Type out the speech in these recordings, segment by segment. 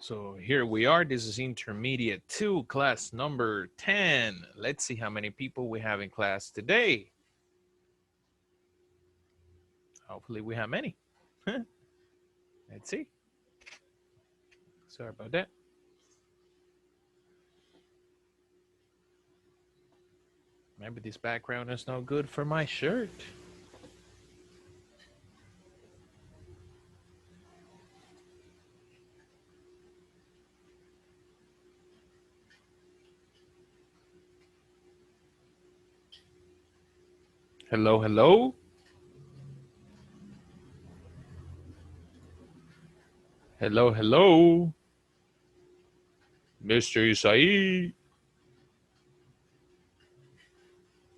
So here we are. This is Intermediate 2, class number 10. Let's see how many people we have in class today. Hopefully we have many. Let's see. Sorry about that. Maybe this background is no good for my shirt. Hello, hello. Hello, hello. Mr. Isai.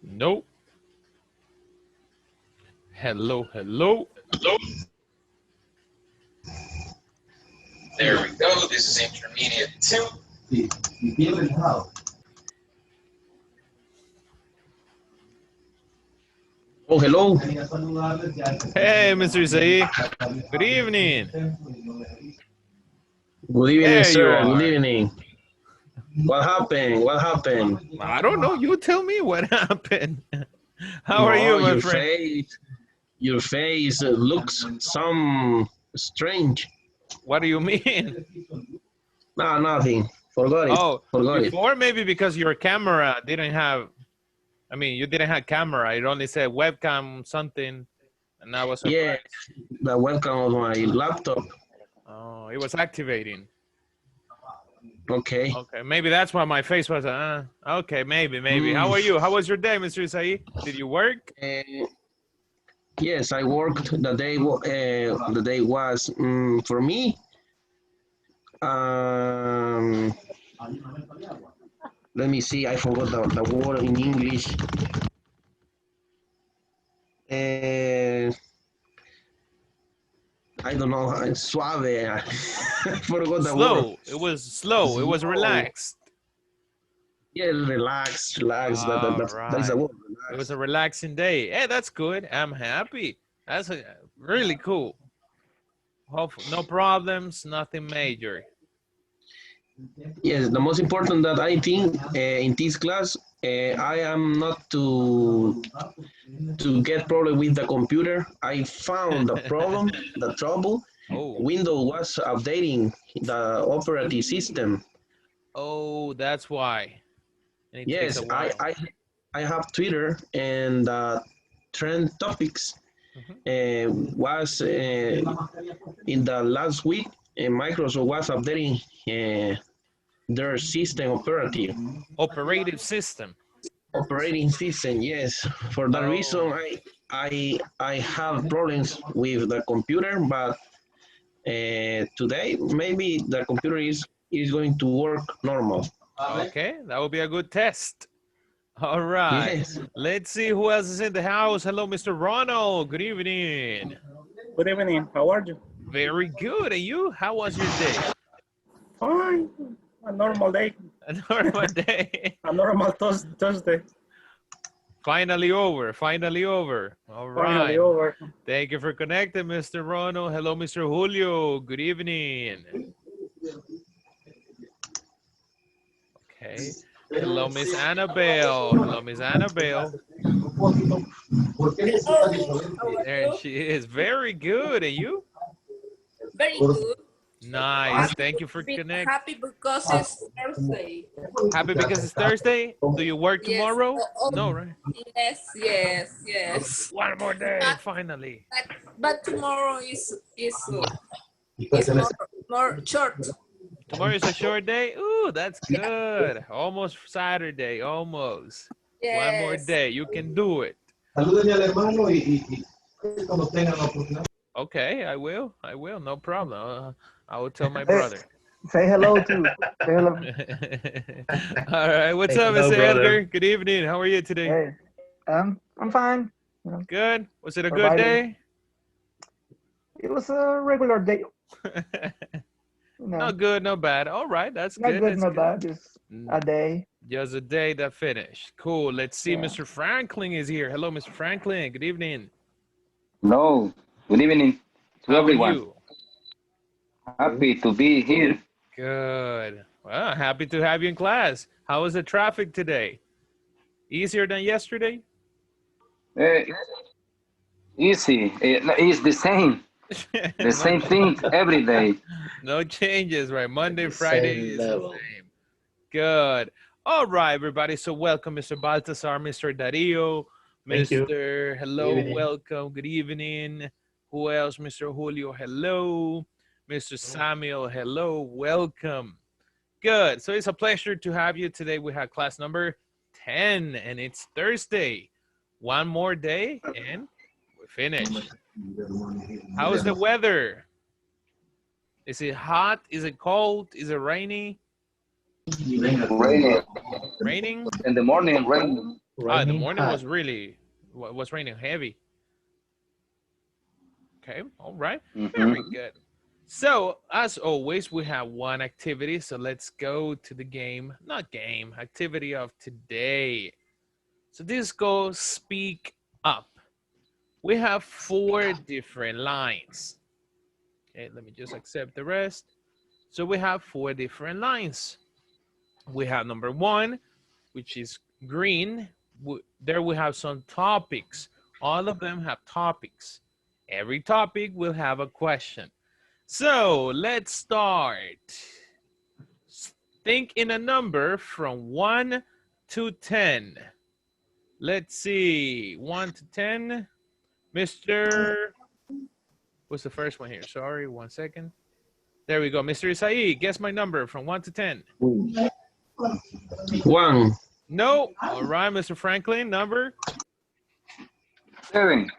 Nope. Hello, hello. Hello. There we go. This is Intermediate 2. Oh, hello. Hey, Mr. Isai. Good evening. Good evening, There you sir. are. Good evening. What happened? What happened? I don't know. You tell me what happened. How are you, my friend? Your face looks some strange. What do you mean? No, nothing. Forgot it. Oh, Forgot it. before maybe because your camera didn't have, I mean, you didn't have camera. It only said webcam something, and I was surprised. Yeah, the webcam of my laptop. Oh, it was activating. Okay. Okay, maybe that's why my face was, okay, maybe. How are you? How was your day, Mr. Isai? Did you work? Yes, I worked. The day was for me. Let me see. I forgot the word in English. I don't know. Suave. I forgot the word. It was slow. It was relaxed. Yeah, relax. That is the word. Relax. It was a relaxing day. Hey, that's good. I'm happy. That's really cool. Hopefully, no problems, nothing major. Yes, the most important that I think in this class, I am not to get problem with the computer. I found the problem, the trouble. Oh. Windows was updating the operating system. Oh, that's why. Yes, I have Twitter and trend topics was in the last week. Microsoft was updating their system operating system. Operating system, yes. For that reason, I have problems with the computer, but today maybe the computer is going to work normal. Okay, that will be a good test. All right. Yes. Let's see who else is in the house. Hello, Mr. Ronald. Good evening. Good evening. How are you? Very good. And you? How was your day? Fine. A normal day. A normal day. A normal Thursday. Finally over. Finally over. All right. Finally over. Thank you for connecting, Mr. Ronald. Hello, Mr. Julio. Good evening. Okay. Hello, Miss Annabelle. Hello, Miss Annabelle. There she is. Very good. And you? Very good. Nice. Thank you for connecting. Happy because it's Thursday. Happy because it's Thursday? Do you work tomorrow? No, right? Yes. One more day, finally. But tomorrow is more short. Tomorrow is a short day? Ooh, that's good. Almost Saturday, almost. Yes. One more day, you can do it. Okay, I will, no problem. I will tell my brother. Say hello too. Say hello. All right, what's up, Mr. Edgar? Good evening. How are you today? Hey, I'm fine. Good. Was it a good day? It was a regular day. No good, no bad. All right, that's not good. Not good, no bad. Just a day. Just a day that finished. Cool. Let's see. Mr. Franklin is here. Hello, Mr. Franklin. Good evening. Hello. Good evening to everyone. How are you? Happy to be here. Good. Well, happy to have you in class. How was the traffic today? Easier than yesterday? Uh, Easy. It's the same. The same thing every day. No changes, right? Monday, The Friday same is the level. same. Good. All right, everybody. So welcome, Mr. Baltasar, Mr. Dario, Thank you. Mr. Hello, welcome. Good evening. Who else? Mr. Julio, hello. Mr. Samuel, hello. Welcome. Good. So it's a pleasure to have you today. We have class number 10 and it's Thursday. One more day and we're finished. How's the weather? Is it hot? Is it cold? Is it rainy? Raining. Raining? In the morning, rain. The morning was raining heavy. Okay, all right. Very good. So, as always, we have one activity. So let's go to the activity of today. So this goes speak up. We have 4 different lines. Okay, let me just accept the rest. So we have 4 different lines. We have number 1, which is green. There we have some topics. All of them have topics. Every topic will have a question. So let's start. Think in a number from 1 to 10. Let's see, 1 to 10. Mr. What's the first one here? Sorry, 1 second. There we go. Mr. Isai, guess my number from 1 to 10. 1. No. All right, Mr. Franklin, number? 7.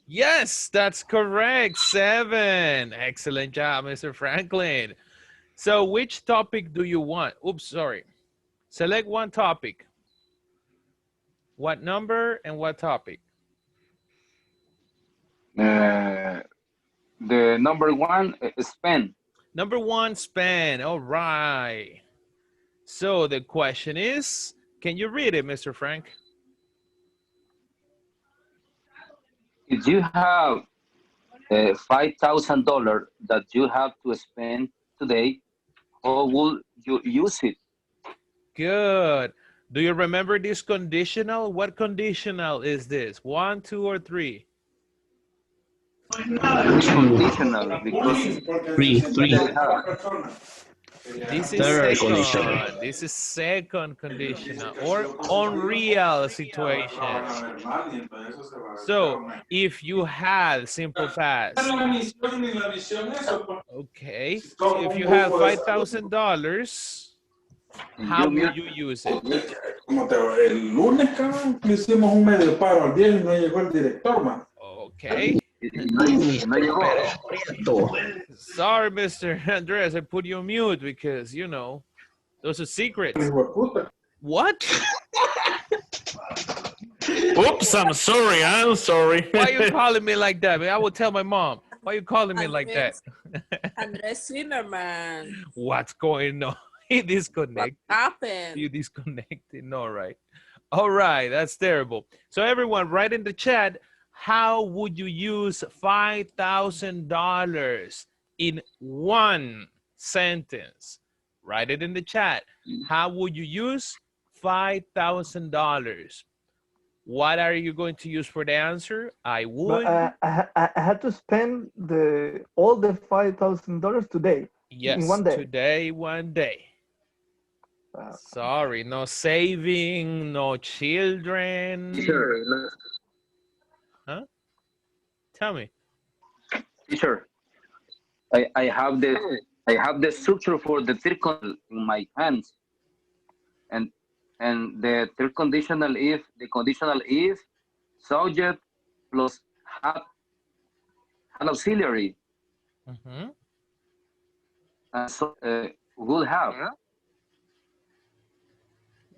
Yes, that's correct. 7. Excellent job, Mr. Franklin. So which topic do you want? Oops, sorry. Select one topic. What number and what topic? The number 1 is spend. Number 1, spend. All right. So the question is, can you read it, Mr. Frank? If you have $5,000 that you have to spend today, how will you use it? Good. Do you remember this conditional? What conditional is this? 1, 2, or 3? It's conditional because 3. This is Third second. conditional. This is second conditional or unreal situation. So if you had simple past. Okay. So if you have $5,000, how would you use it? El lunes, cabrón, le hicimos un medio paro al viejo y no llegó el director, man. Okay. No llegó. Sorry, Mr. Andres, I put you on mute because, you know, those are secrets. Hijo de puta. What? Oops, I'm sorry. Why are you calling me like that? Man, I will tell my mom. Why are you calling me like that? Andres Zimmerman. What's going on? He disconnected. What happened? You disconnected. No, right. All right, that's terrible. So everyone, write in the chat, how would you use $5,000 in one sentence? Write it in the chat. How would you use $5,000? What are you going to use for the answer? I would. But I had to spend all the $5,000 today. Yes, in one day. today, one day. Sorry, no saving, no children. Teacher, Huh? Tell me. teacher, I have the structure for the triconditional in my hands, and the triconditional if the conditional if subject plus had auxiliary, and so would have.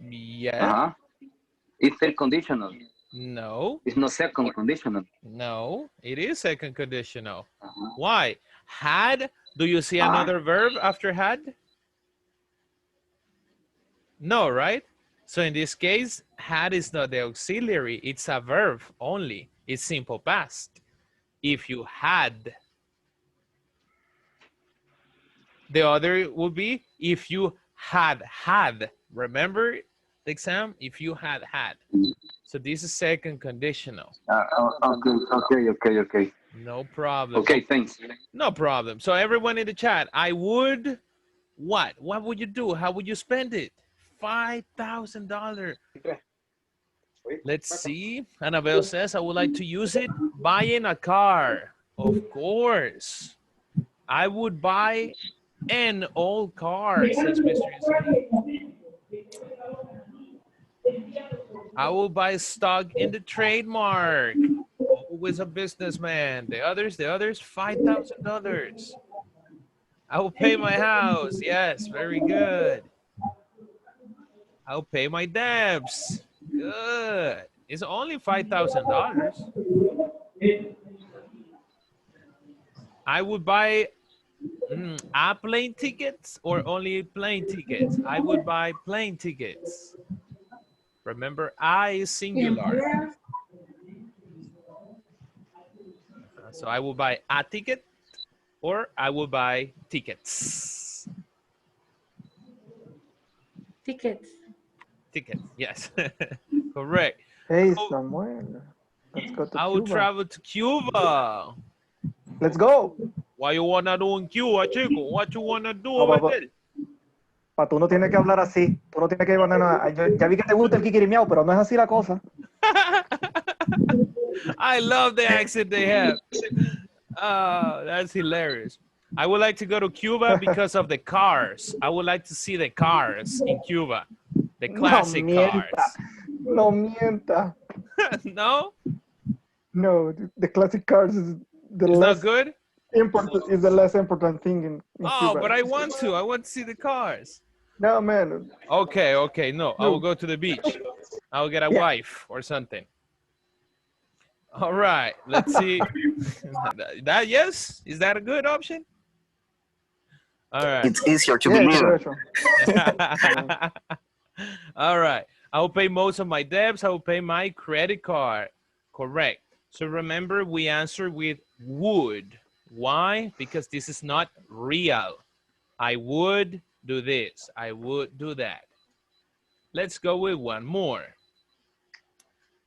Yeah. It's third conditional. No. It's not second conditional. No, it is second conditional. Why? Had, do you see another verb after had? No, right? So in this case, had is not the auxiliary. It's a verb only. It's simple past. If you had. The other would be if you had had. Remember the exam? If you had had. So this is second conditional. Okay. No problem. Okay, thanks. No problem. So everyone in the chat, I would what? What would you do? How would you spend it? $5,000. Let's see. Annabelle says, I would like to use it buying a car. Of course. I would buy an old car, says Mr. Ismail. I will buy stock in the trademark. Always a businessman. The others, $5,000. I will pay my house. Yes, very good. I'll pay my debts. Good. It's only $5,000. I would buy plane tickets or only plane tickets. I would buy plane tickets. Remember, I is singular. So I will buy a ticket or I will buy tickets. Tickets. Tickets, yes. Correct. Hey, Samuel. Let's go to I will Cuba. travel to Cuba. Let's go. What you wanna do in Cuba, chico? What you wanna do No, over papá. there? Tú no tienes que hablar así. Tú no tienes que hablar nada. Ya vi que te gusta el kikirimiao, pero no es así la cosa. I love the accent they have. Oh, that's hilarious. I would like to go to Cuba because of the cars. I would like to see the cars in Cuba. The classic cars. No mienta. No? No, the classic cars is the It's less not good? important. Is the less important thing in Oh, Cuba. but I want to. I want to see the cars. No, man. Okay. No, I will go to the beach. I will get a wife or something. All right, let's see. That yes? Is that a good option? All right. It's easier to believe. All right. I will pay most of my debts. I will pay my credit card. Correct. So remember, we answer with would. Why? Because this is not real. I would do this. I would do that. Let's go with one more.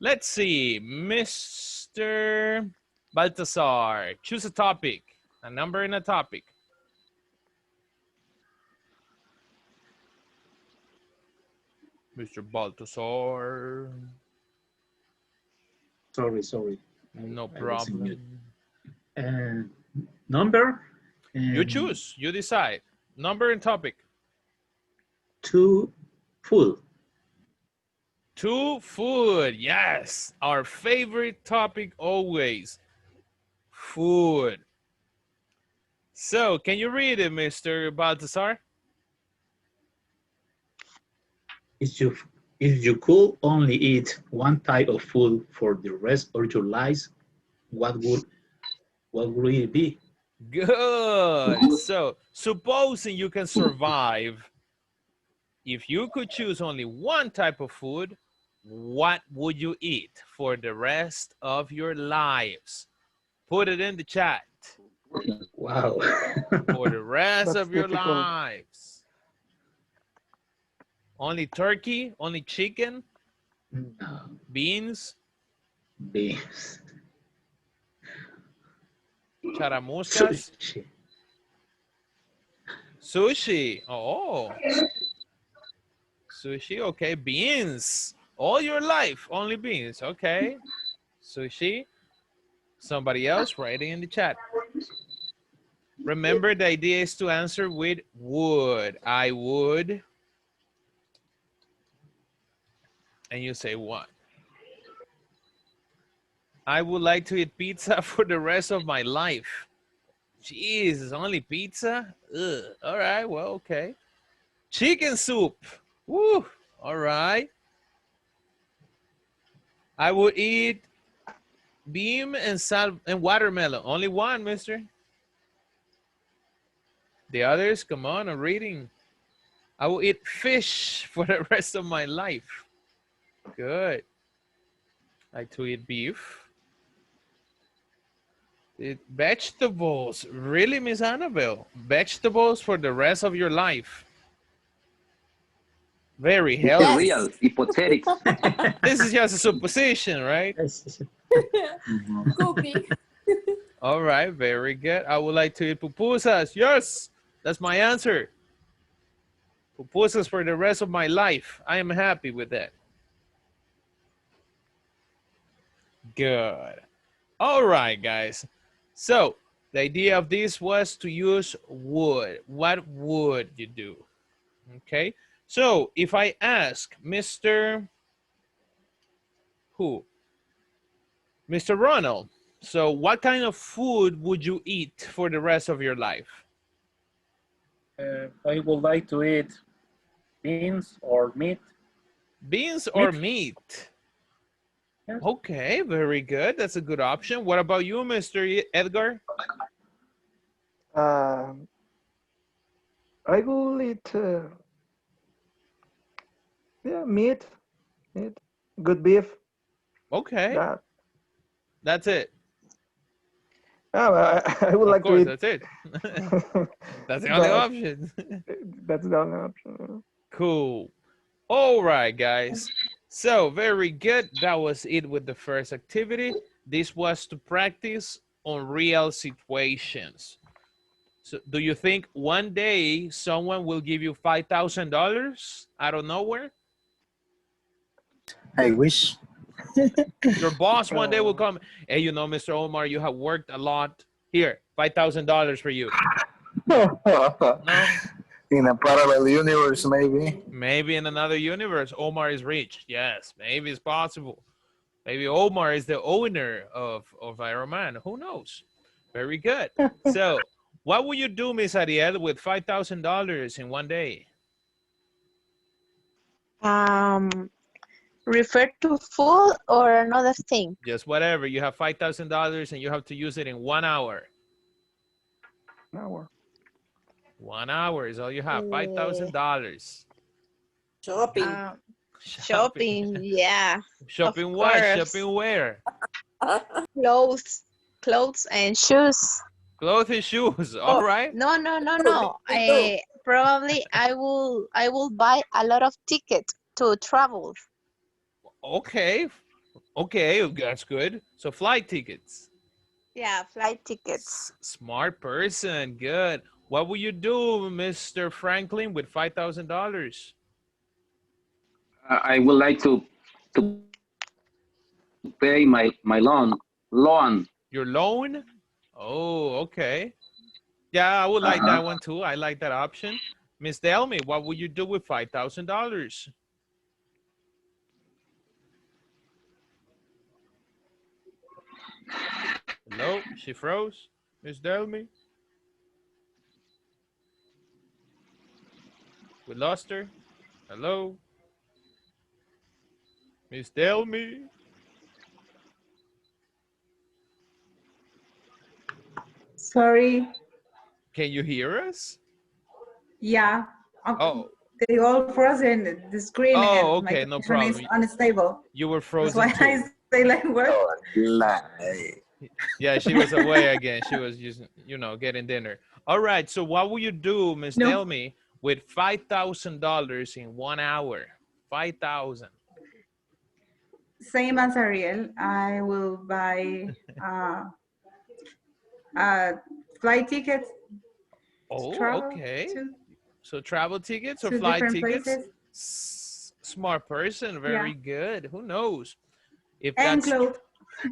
Let's see, Mr. Baltasar, choose a topic, a number and a topic. Mr. Baltasar. Sorry. No problem. Number? You choose, you decide. Number and topic. 2 food. 2 food, yes. Our favorite topic always. Food. So, can you read it, Mr. Baltasar? If you could only eat one type of food for the rest of your lives, what would it be? Good. So, supposing you can survive, if you could choose only one type of food, what would you eat for the rest of your lives? Put it in the chat. Wow. For the rest That's of your difficult. lives. Only turkey? Only chicken? No. Beans? Beans. Charamuscas? Sushi. Sushi. Oh. Sushi, okay. Beans. All your life, only beans. Okay. Sushi. Somebody else writing in the chat. Remember, the idea is to answer with would. I would. And you say what? I would like to eat pizza for the rest of my life. Jeez, it's only pizza? Ugh. All right, well, okay. Chicken soup. Woo. All right. I would eat bean and watermelon. Only one, mister. The others, come on, I'm reading. I will eat fish for the rest of my life. Good. I like to eat beef. Vegetables. Really, Miss Annabelle? Vegetables for the rest of your life. Very It's a healthy. real Yes. hypothetics. This is just a supposition, right? Yes. Could be. All right, very good. I would like to eat pupusas. Yes, that's my answer. Pupusas for the rest of my life. I am happy with that. Good. All right, guys. So the idea of this was to use would. What would you do? Okay. So if I ask Mr. Who? Mr. Ronald. So what kind of food would you eat for the rest of your life? I would like to eat beans or meat. Beans or meat? Yes. Okay, very good. That's a good option. What about you, Mr. Edgar? I will eat, yeah, meat, good beef. Okay, That. that's it. I would Of like to course, eat. that's it. That's the only that, option. that's the only option. Cool. All right, guys. So very good. That was it with the first activity. This was to practice on real situations. So do you think one day someone will give you $5,000 out of nowhere? I wish. Your boss one day will Uh, come, hey, you know, Mr. Omar, you have worked a lot. Here, $5,000 for you. No? In a parallel universe, maybe. Maybe in another universe, Omar is rich. Yes, maybe it's possible. Maybe Omar is the owner of Iron Man. Who knows? Very good. So, what would you do, Miss Ariel, with $5,000 in one day? Refer to food or another thing? Just whatever. You have $5,000 and you have to use it in 1 hour. an hour. 1 hour is all you have. Eh, $5,000. Shopping. Shopping, yeah, Shopping of what? course. Shopping where? Clothes and shoes. Clothes and shoes. All right. No. Probably I will buy a lot of tickets to travel. Okay. Okay, that's good. So flight tickets. Yeah, flight tickets. Smart person. Good. What will you do, Mr. Franklin, with $5,000? I would like to pay my loan. Your loan? Oh, okay. Yeah, I would like that one too. I like that option. Miss Delmy, what would you do with $5,000? Hello, she froze. Miss Delmy? We lost her. Hello? Miss Delmy? Sorry. Can you hear us? Yeah. Oh. They all frozen the screen. Oh, and okay, my no connection is problem. unstable. You were That's frozen why too. I say like what? Yeah, she was away again. She was just, getting dinner. All right, so what will you do, Miss Delmy, with $5,000 in 1 hour? 5,000. Same as Ariel. I will buy flight tickets. Oh, Travel okay. to So travel tickets or to flight different tickets? places. Smart person, very good. Who knows? If And that's clothes.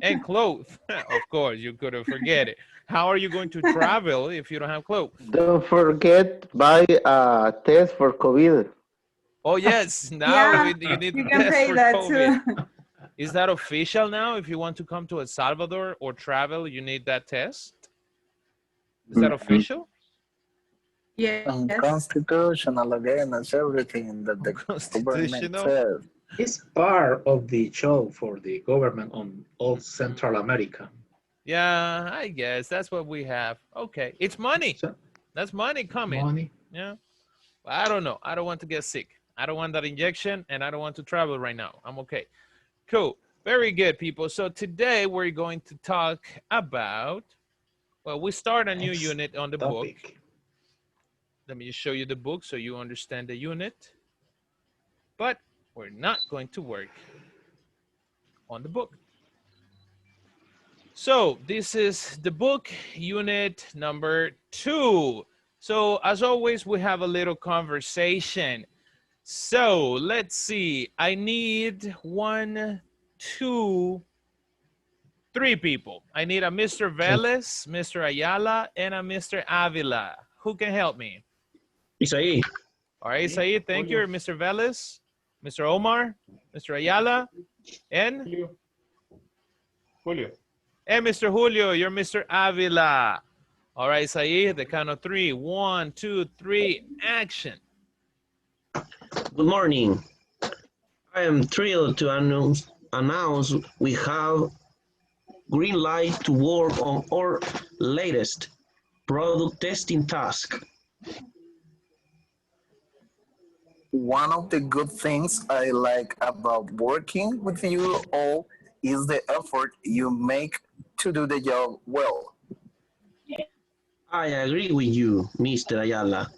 and clothes. Of course, you couldn't forget it. How are you going to travel if you don't have clothes? Don't forget buy a test for COVID. Oh yes, now Yeah, you need you to can test pay for that COVID. too. Is that official now? If you want to come to El Salvador or travel, you need that test? Is that official? Yes. Unconstitutional again, as everything that the government Constitutional? says. It's part of the show for the government on all Central America. Yeah, I guess that's what we have. Okay, it's money. So, That's money coming. money. Yeah. I don't know. I don't want to get sick. I don't want that injection and I don't want to travel right now. I'm okay. Cool. Very good, people. So today we're going to talk about Well, we start a new Next unit on the book. topic. Let me just show you the book so you understand the unit. But we're not going to work on the book. So this is the book, unit number 2. So as always, we have a little conversation. So let's see. I need 1, 2, 3 people. I need a Mr. Vélez, Mr. Ayala, and a Mr. Avila. Who can help me? Isaí. All right, Said, thank you. Mr. Vélez, Mr. Omar, Mr. Ayala, and Julio. And Mr. Julio, you're Mr. Avila. All right, Said, the count of 3. 1, 2, 3, action. Good morning. I am thrilled to announce we have green light to work on our latest product testing task. One of the good things I like about working with you all is the effort you make to do the job well. I agree with you, Mr. Ayala.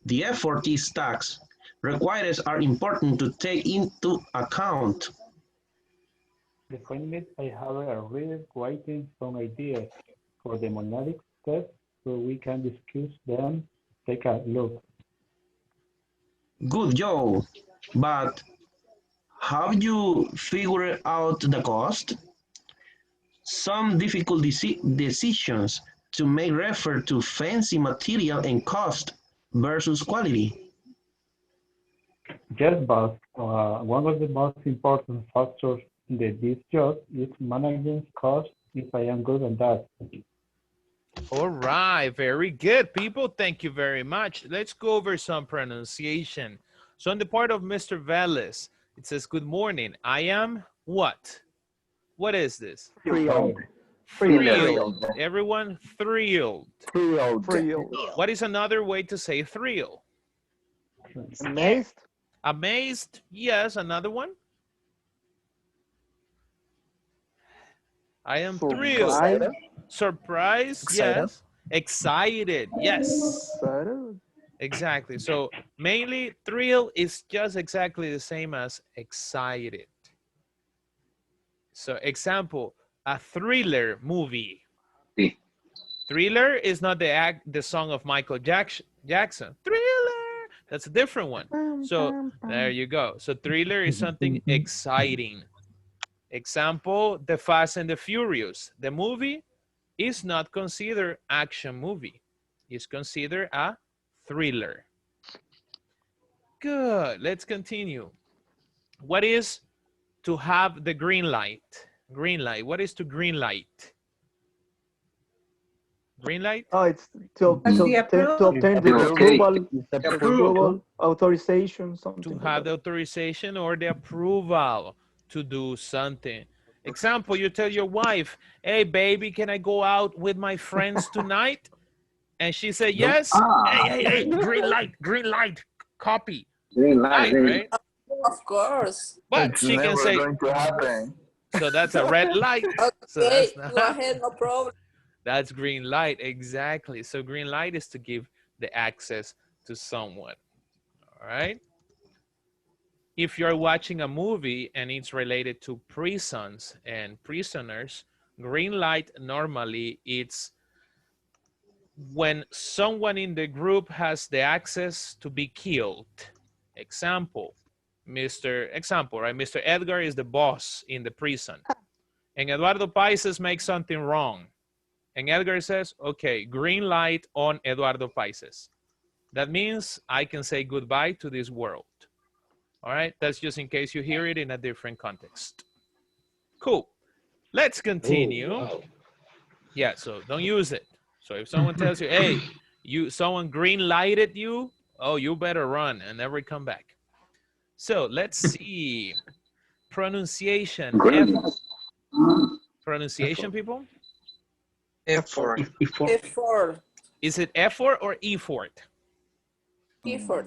The effort these tasks requires are important to take into account. Definitely, I have already written some ideas for the monadic test so we can discuss them. Take a look. Good job, but have you figured out the cost? Some difficult decisions to make refer to fancy material and cost versus quality. Yes, but one of the most important factors in this job is managing costs if I am good at that. All right, very good, people. Thank you very much. Let's go over some pronunciation. So on the part of Mr. Vélez, it says, good morning. I am what? What is this? Thrilled. Thrilled. Everyone, thrilled. Thrilled. What is another way to say thrill? Amazed. Amazed, yes. Another one? I am thrilled. Excited. Surprised, Excited. yes. Excited, yes. Excited. Exactly. So mainly thrill is just exactly the same as excited. So example, a thriller movie. Thriller is not the song of Michael Jackson. Thriller, that's a different one. So there you go. So thriller is something exciting. Example, The Fast and the Furious. The movie is not considered action movie. It's considered a thriller. Good, let's continue. What is to have the green light? Green light, what is to green light? Green light? Oh, it's to obtain the approval, authorization, something. To have the authorization or the approval to do something. Example, you tell your wife, hey, baby, can I go out with my friends tonight? And she said, yes. Hey, green light, copy. Green light, right? Of course. But It's she can never say, going to happen. so that's a red light. So Okay, that's go ahead, no problem. That's green light, exactly. So green light is to give the access to someone, all right? If you're watching a movie and it's related to prisons and prisoners, green light normally it's when someone in the group has the access to be killed. Example, Mr. Edgar is the boss in the prison and Eduardo Paises makes something wrong. And Edgar says, okay, green light on Eduardo Paises. That means I can say goodbye to this world. All right, that's just in case you hear it in a different context. Cool. Let's continue. Oh, wow. Yeah, so don't use it. So if someone tells you, hey, someone green lighted you, oh, you better run and never come back. So let's see. Pronunciation. Pronunciation, people? Effort. Effort. Is it effort or effort? Effort.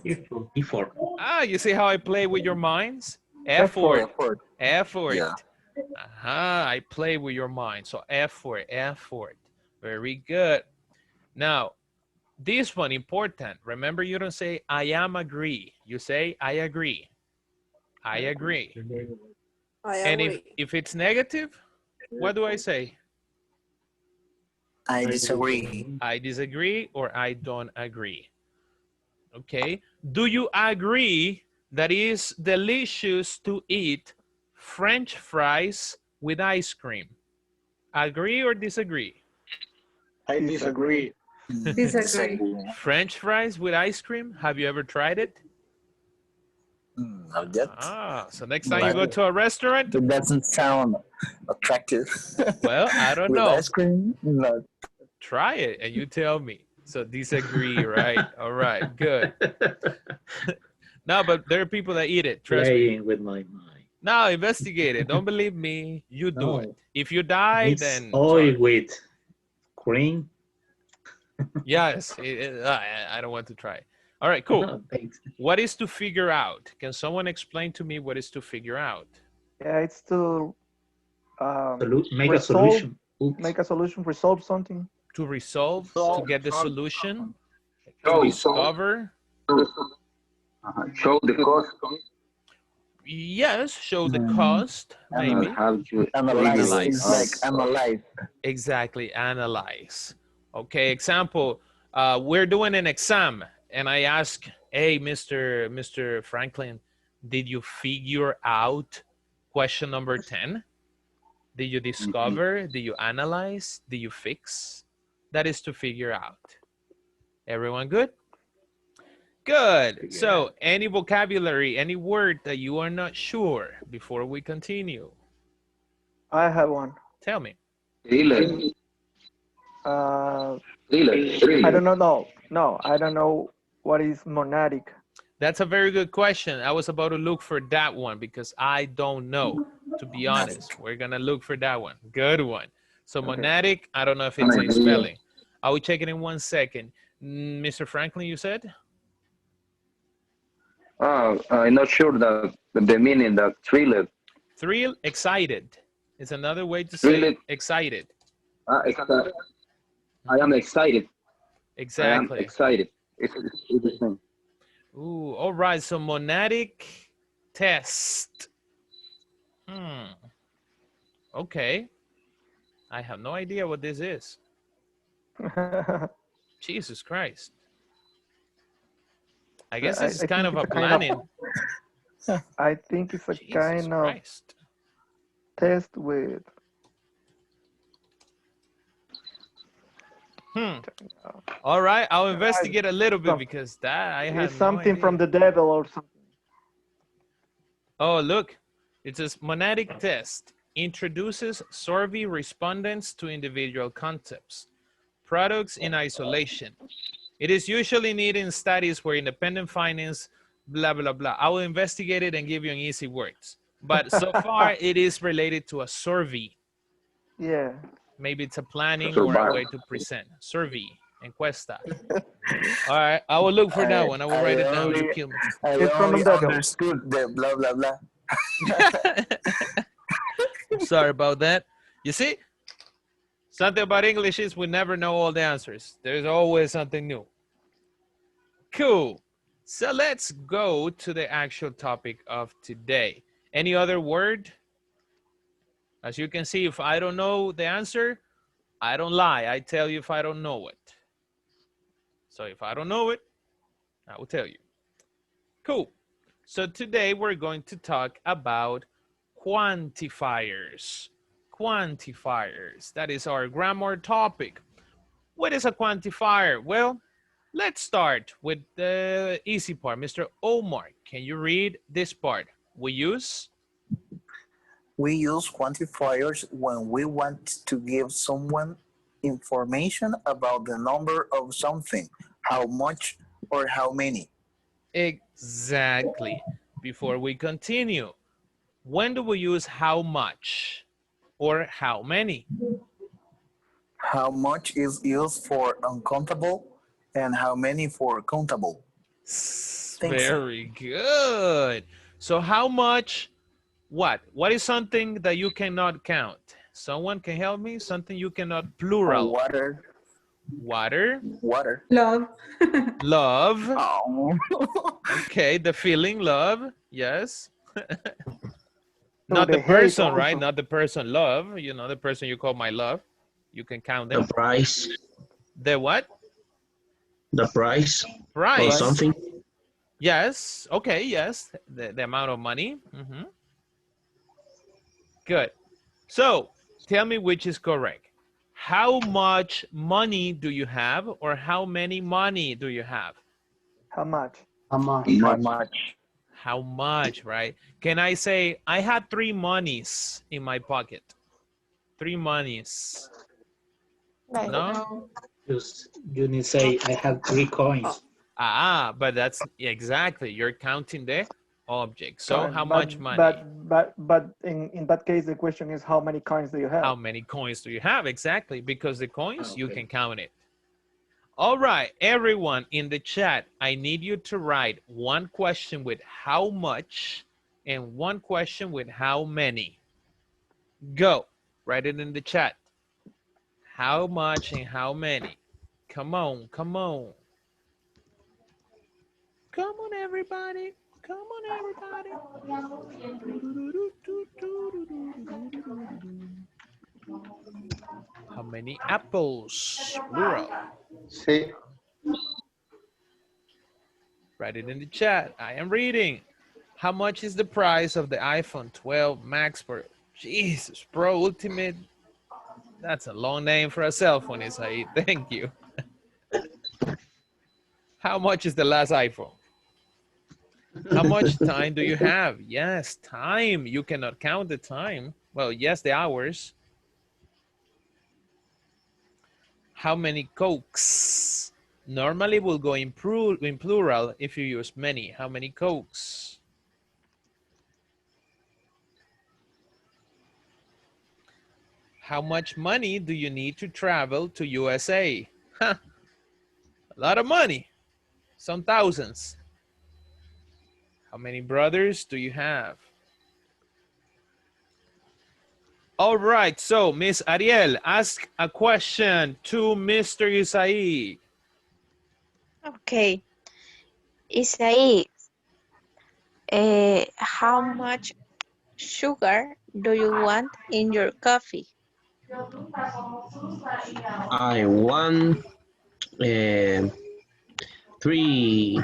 Effort. Ah, you see how I play with your minds? Effort. Yeah. I play with your mind. So effort. Very good. Now, this one important. Remember, you don't say I am agree. You say I agree. I agree. I And agree. if it's negative, what do I say? I disagree. I disagree or I don't agree. Okay. Do you agree that it is delicious to eat French fries with ice cream? Agree or disagree? I disagree. Disagree. French fries with ice cream? Have you ever tried it? Not yet. Ah, so next time you go to a restaurant? It doesn't sound attractive. Well, I don't With know. ice cream? No. Try it and you tell me. So disagree, right? All right, good. No, but there are people that eat it. Trust me. Playing with my mind. No, investigate it. Don't believe me. You do No. it. If you die, Mix then oil sorry. with cream. Yes, I don't want to try. All right, cool. No, thanks. What is to figure out? Can someone explain to me what is to figure out? Yeah, it's to Make a solution. Oops. Make a solution, resolve something. To resolve, to get the solution, to Show. discover. Show the cost. Yes, show the cost, maybe. Have to Analyze. Analyze. It's like analyze. Exactly, analyze. Okay, example, we're doing an exam and I ask, hey, Mr. Franklin, did you figure out question number 10? Did you discover? Did you analyze? Did you fix? That is to figure out. Everyone good? Good. So any vocabulary, any word that you are not sure before we continue? I have one. Tell me. I don't know. No, I don't know what is monadic. That's a very good question. I was about to look for that one because I don't know, to be honest. We're going to look for that one. Good one. So monadic, I don't know if it's a spelling. I will check it in 1 second. Mr. Franklin, you said? I'm not sure that the meaning that thrilled. Thrill, excited. It's another way to say excited. I am excited. Exactly. I am excited. It's the same. Ooh, all right. So monadic test. Okay. I have no idea what this is. Jesus Christ. I guess this is kind of a planning. I think it's a Jesus kind of Christ. test with. All right, I'll investigate a little bit because that I have It's something from the devil or something. Oh, look, it says monadic test introduces survey respondents to individual concepts, products in isolation. It is usually needed in studies where independent findings, blah, blah, blah. I will investigate it and give you in easy words. But so far, it is related to a survey. Yeah. Maybe it's a planning or a way to present. Survey, encuesta. All right, I will look for that one. I will write it down. You kill me. I only understood the blah, blah, blah. I'm sorry about that. You see, something about English is we never know all the answers. There's always something new. Cool. So let's go to the actual topic of today. Any other word? As you can see, if I don't know the answer, I don't lie. I tell you if I don't know it. So if I don't know it, I will tell you. Cool. So today we're going to talk about quantifiers. Quantifiers. That is our grammar topic. What is a quantifier? Well, let's start with the easy part. Mr. Omar, can you read this part? We use quantifiers when we want to give someone information about the number of something, how much or how many. Exactly. Before we continue, when do we use how much or how many? How much is used for uncountable and how many for countable. Very good. So how much, what? What is something that you cannot count? Someone can help me? Something you cannot plural. Water. Water. Water. Love. Love. Oh. Okay, the feeling love. Yes. So Not the the hate person, right? also. Not the person love. You know, the person you call my love. You can count The them. price. The what? The price. Or Price. something. Yes. Okay. Yes. The amount of money. Good. So tell me which is correct. How much money do you have, or how many money do you have? How much? How much? How much? How much, right? Can I say, I had 3 monies in my pocket? 3 monies. No? You need to say, I have 3 coins. Ah, but that's exactly, you're counting the object. So how much money? But in that case, the question is, how many coins do you have? How many coins do you have? Exactly, because the coins, you can count it. All right, everyone in the chat, I need you to write one question with how much and one question with how many. Go, write it in the chat. How much and how many? Come on, come on. Come on, everybody. Come on, everybody. How many apples? Plural. Sí. Write it in the chat. I am reading. How much is the price of the iPhone 12 Max Pro? Jesus, Pro Ultimate. That's a long name for a cell phone, Isaí. Thank you. How much is the last iPhone? How much time do you have? Yes, time. You cannot count the time. Well, yes, the hours. How many Cokes? Normally will go in plural if you use many. How many Cokes? How much money do you need to travel to USA? Huh. A lot of money. Some thousands. How many brothers do you have? All right, so Miss Ariel, ask a question to Mr. Isaí. Okay. Isaí, how much sugar do you want in your coffee? I want 3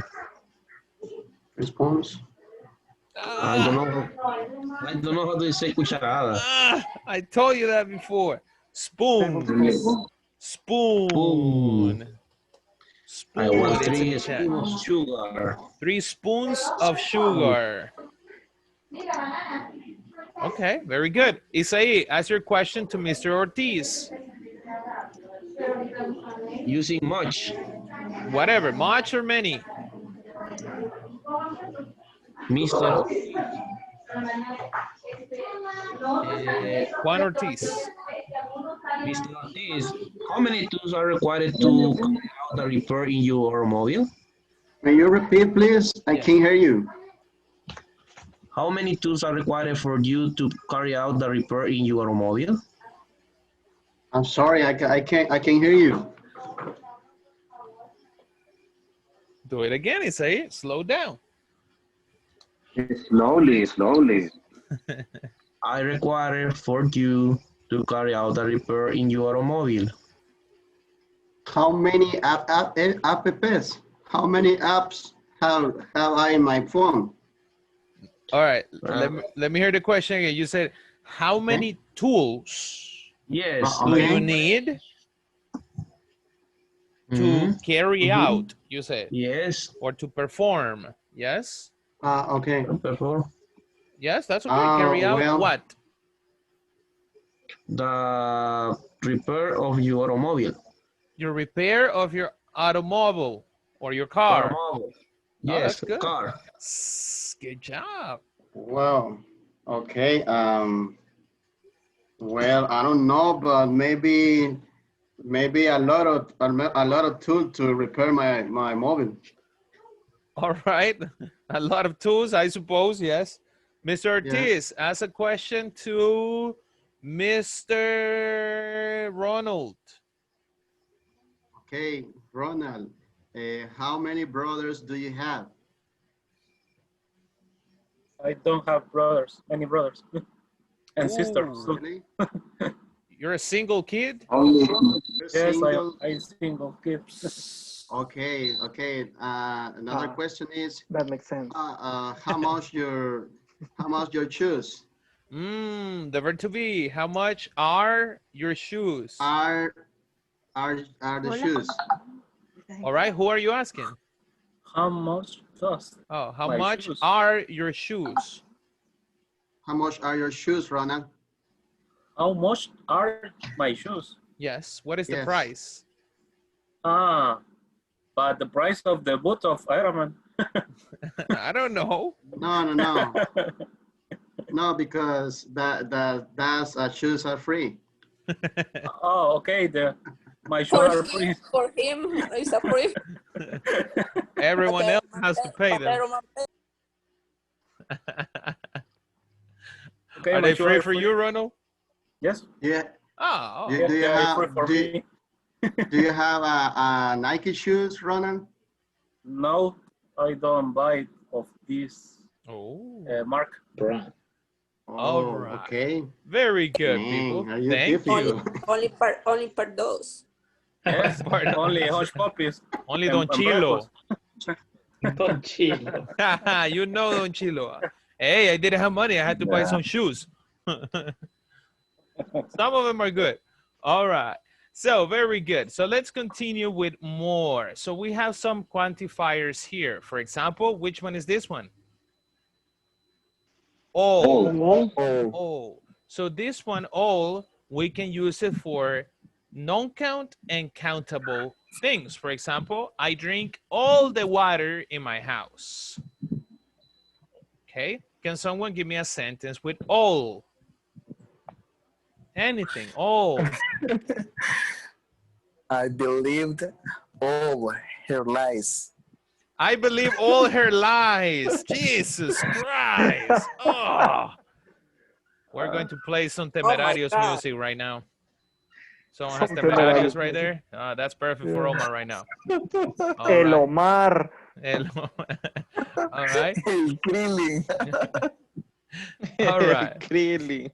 Response. I don't know. I don't know how to say cucharada. I told you that before. Spoon. Tablespoon. Spoon. I want It's in the 3 chat. spoons of sugar. 3 spoons of sugar. Okay, very good. Isaí, ask your question to Mr. Ortiz. Using much. Whatever, much or many? Mr. Juan Ortiz. Mr. Ortiz, how many tools are required to carry out the repair in your automobile? May you repeat, please? I can't hear you. How many tools are required for you to carry out the repair in your automobile? I'm sorry, I can't hear you. Do it again, Isaí. Slow down. Slowly, slowly. I require for you to carry out the repair in your automobile. How many apps? How many apps have I in my phone? All right, let me hear the question again. You said, how many tools Yes. do you need to carry out, you said? Yes. Or to perform, yes? Okay. Perform. Yes, that's okay. Carry out well, what? The repair of your automobile. Your repair of your automobile or your car. Automobile. Oh, Yes, that's good. car. Good job. Well, okay. Well, I don't know, but maybe a lot of tools to repair my mobile. All right. A lot of tools, I suppose, yes. Mr. Ortiz, ask a question to Mr. Ronald. Okay, Ronald, how many brothers do you have? I don't have brothers, any brothers and sisters. Ooh, So, Really? you're a single kid? Only You're yes, single? I single kid. Okay, okay. Another question is, That makes sense. how much your shoes? The verb to be. How much are your shoes? Are the shoes? All right. Who are you asking? How much cost? Oh, how my much shoes? are your shoes? How much are your shoes, Ronald? How much are my shoes? Yes. What is the Yes. price? But the price of the boot of Iron Man. I don't know. No. No, because that's shoes are free. Oh, okay. My shoes are free. For him, it's a free. Everyone else has to pay them. Okay, Are my they shoes free for you, Ronald? Yes. Yeah. Oh, Do Yeah, you they are have free for me. do you have a Nike shoes, Ronald? No, I don't buy of this Oh. mark. Brand. All Oh, right. okay. Very good, Dang, people. are you Thank you. Only per those. Yes, only hush puppies. Only Don Chilo. Don Chilo. You know Don Chilo. Hey, I didn't have money. I had to buy some shoes. Some of them are good. All right. So very good. So let's continue with more. So we have some quantifiers here. For example, which one is this one? All. All. So this one, all, we can use it for non-count and countable things. For example, I drink all the water in my house. Okay. Can someone give me a sentence with all? Anything, all. I believed all her lies. I believe all her lies. Jesus Christ. Oh. We're going to play some Temerarios music right now. Someone has Some Temerarios Temerarios right music. there. That's perfect for Omar right now. All El right. Omar. All right. El Krillin. All right. Krillin.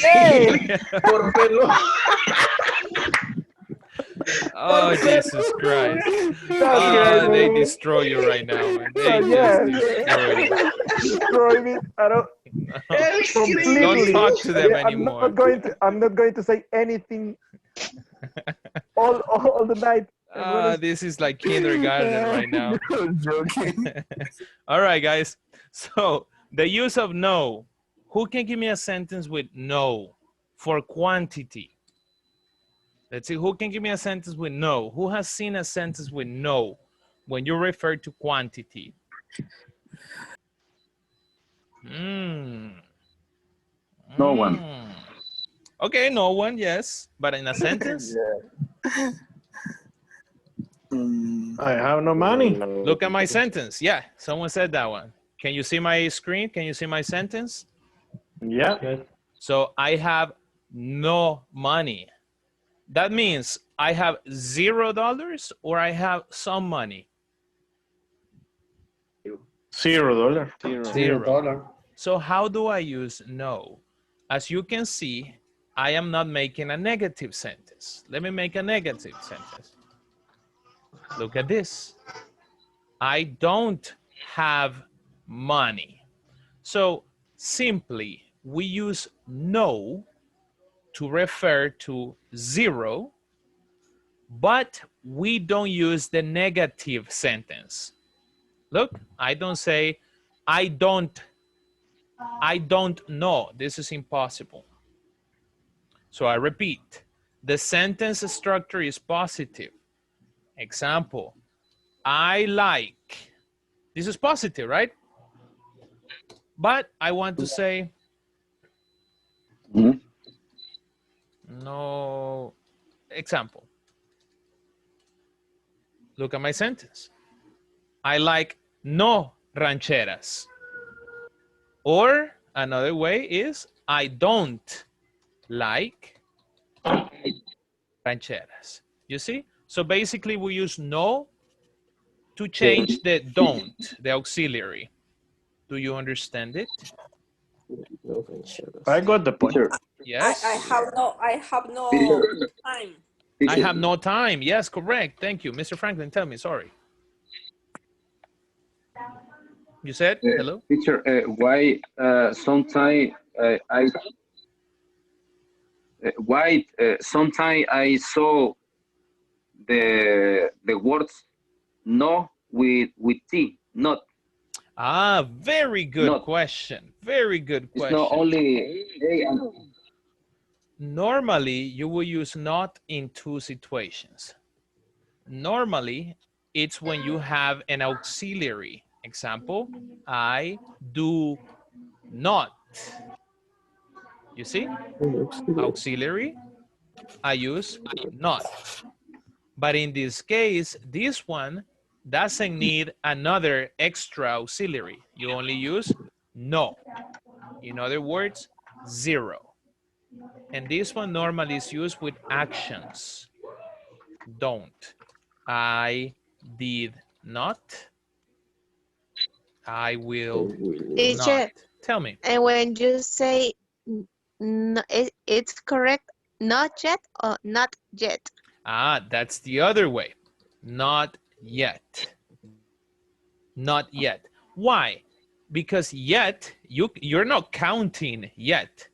Hey! Por pelo. Oh, Jesus Christ. That's They great, man. destroy you right now, man. They Yes. just destroy you. Destroy me. I don't completely. Don't talk to them I'm anymore. I'm not going to say anything all the night. This is like kindergarten right now. I'm joking. All right, guys. So the use of no. Who can give me a sentence with no for quantity? Let's see, who can give me a sentence with no? Who has seen a sentence with no when you refer to quantity? no one. Okay, no one, yes. But in a sentence? I have no money. Look at my sentence. Yeah, someone said that one. Can you see my screen? Can you see my sentence? Yeah. Yes. So I have no money. That means I have $0 or I have some money. $0. Zero. So how do I use no? As you can see, I am not making a negative sentence. Let me make a negative sentence. Look at this. I don't have money. So simply, we use no to refer to zero, but we don't use the negative sentence. Look, I don't say, I don't know. This is impossible. So I repeat, the sentence structure is positive. Example, I like. This is positive, right? But I want to say, no. Example. Look at my sentence. I like no rancheras. Or another way is I don't like rancheras. You see? So basically we use no to change the don't, the auxiliary. Do you understand it? I got the point. Yes? I have no time. I have no time. Yes, correct. Thank you. Mr. Franklin, tell me, sorry. You said hello? Teacher, why sometimes sometimes I saw the words no with T, not. Ah, very good Not. question. Very good It's question. not only A and Normally, you will use not in two situations. Normally, it's when you have an auxiliary. Example, I do not. You see? Auxiliary, I use not. But in this case, this one doesn't need another extra auxiliary. You only use no. In other words, zero. And this one normally is used with actions. Don't. I did not. I will Teacher, not. Tell me. and when you say it's correct, not yet or not yet? Ah, that's the other way. Not yet. Not yet. Why? Because yet, you're not counting yet.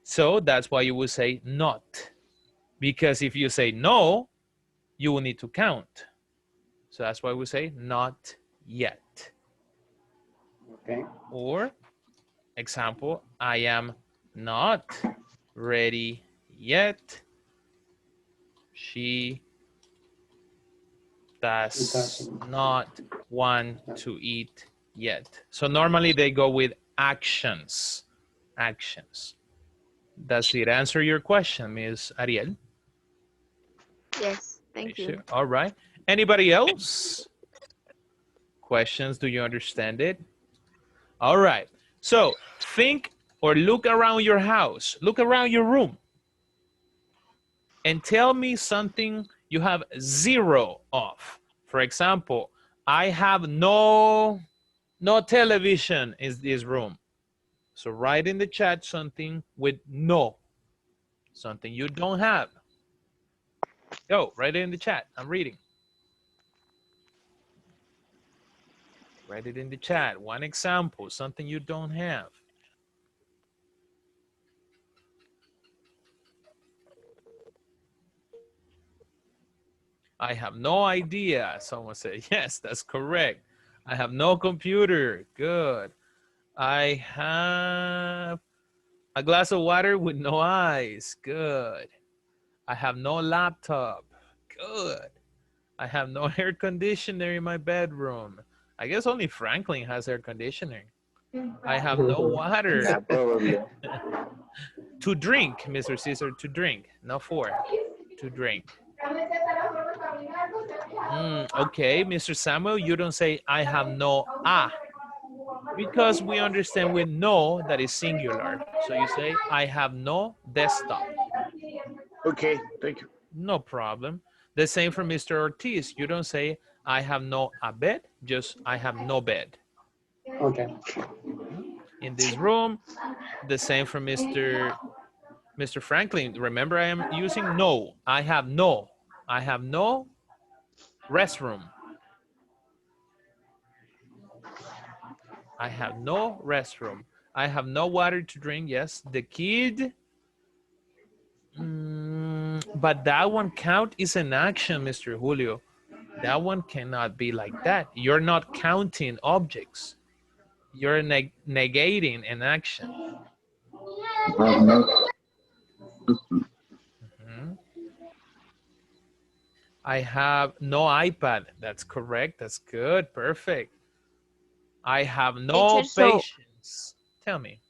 So that's why you will say not. Because if you say no, you will need to count. So that's why we say not yet. Okay. Or, example, I am not ready yet. She does not want to eat yet. So normally they go with actions. Actions. Does it answer your question, Ms. Ariel? Yes, thank you. Sure. All right. Anybody else? Questions? Do you understand it? All right. So think or look around your house. Look around your room. And tell me something you have zero of. For example, I have no television in this room. So write in the chat something with no. Something you don't have. Go, write it in the chat. I'm reading. Write it in the chat. One example, something you don't have. I have no idea. Someone said, yes, that's correct. I have no computer. Good. I have a glass of water with no ice. Good. I have no laptop. Good. I have no air conditioner in my bedroom. I guess only Franklin has air conditioning. I have no water. Yeah, probably. To drink, Mr. Caesar, to drink. Not for. To drink. Okay, Mr. Samuel, you don't say I have no because we understand with no that is singular. So you say I have no desktop. Okay, thank you. No problem. The same for Mr. Ortiz. You don't say I have no a bed, just I have no bed. Okay. In this room, the same for Mr. Franklin. Remember, I am using no. I have no restroom. I have no restroom. I have no water to drink. Yes, the kid. But that one count is an action, Mr. Julio. That one cannot be like that. You're not counting objects. You're negating an action. I have no iPad. That's correct. That's good. Perfect. I have no Teacher, so patience. Tell me.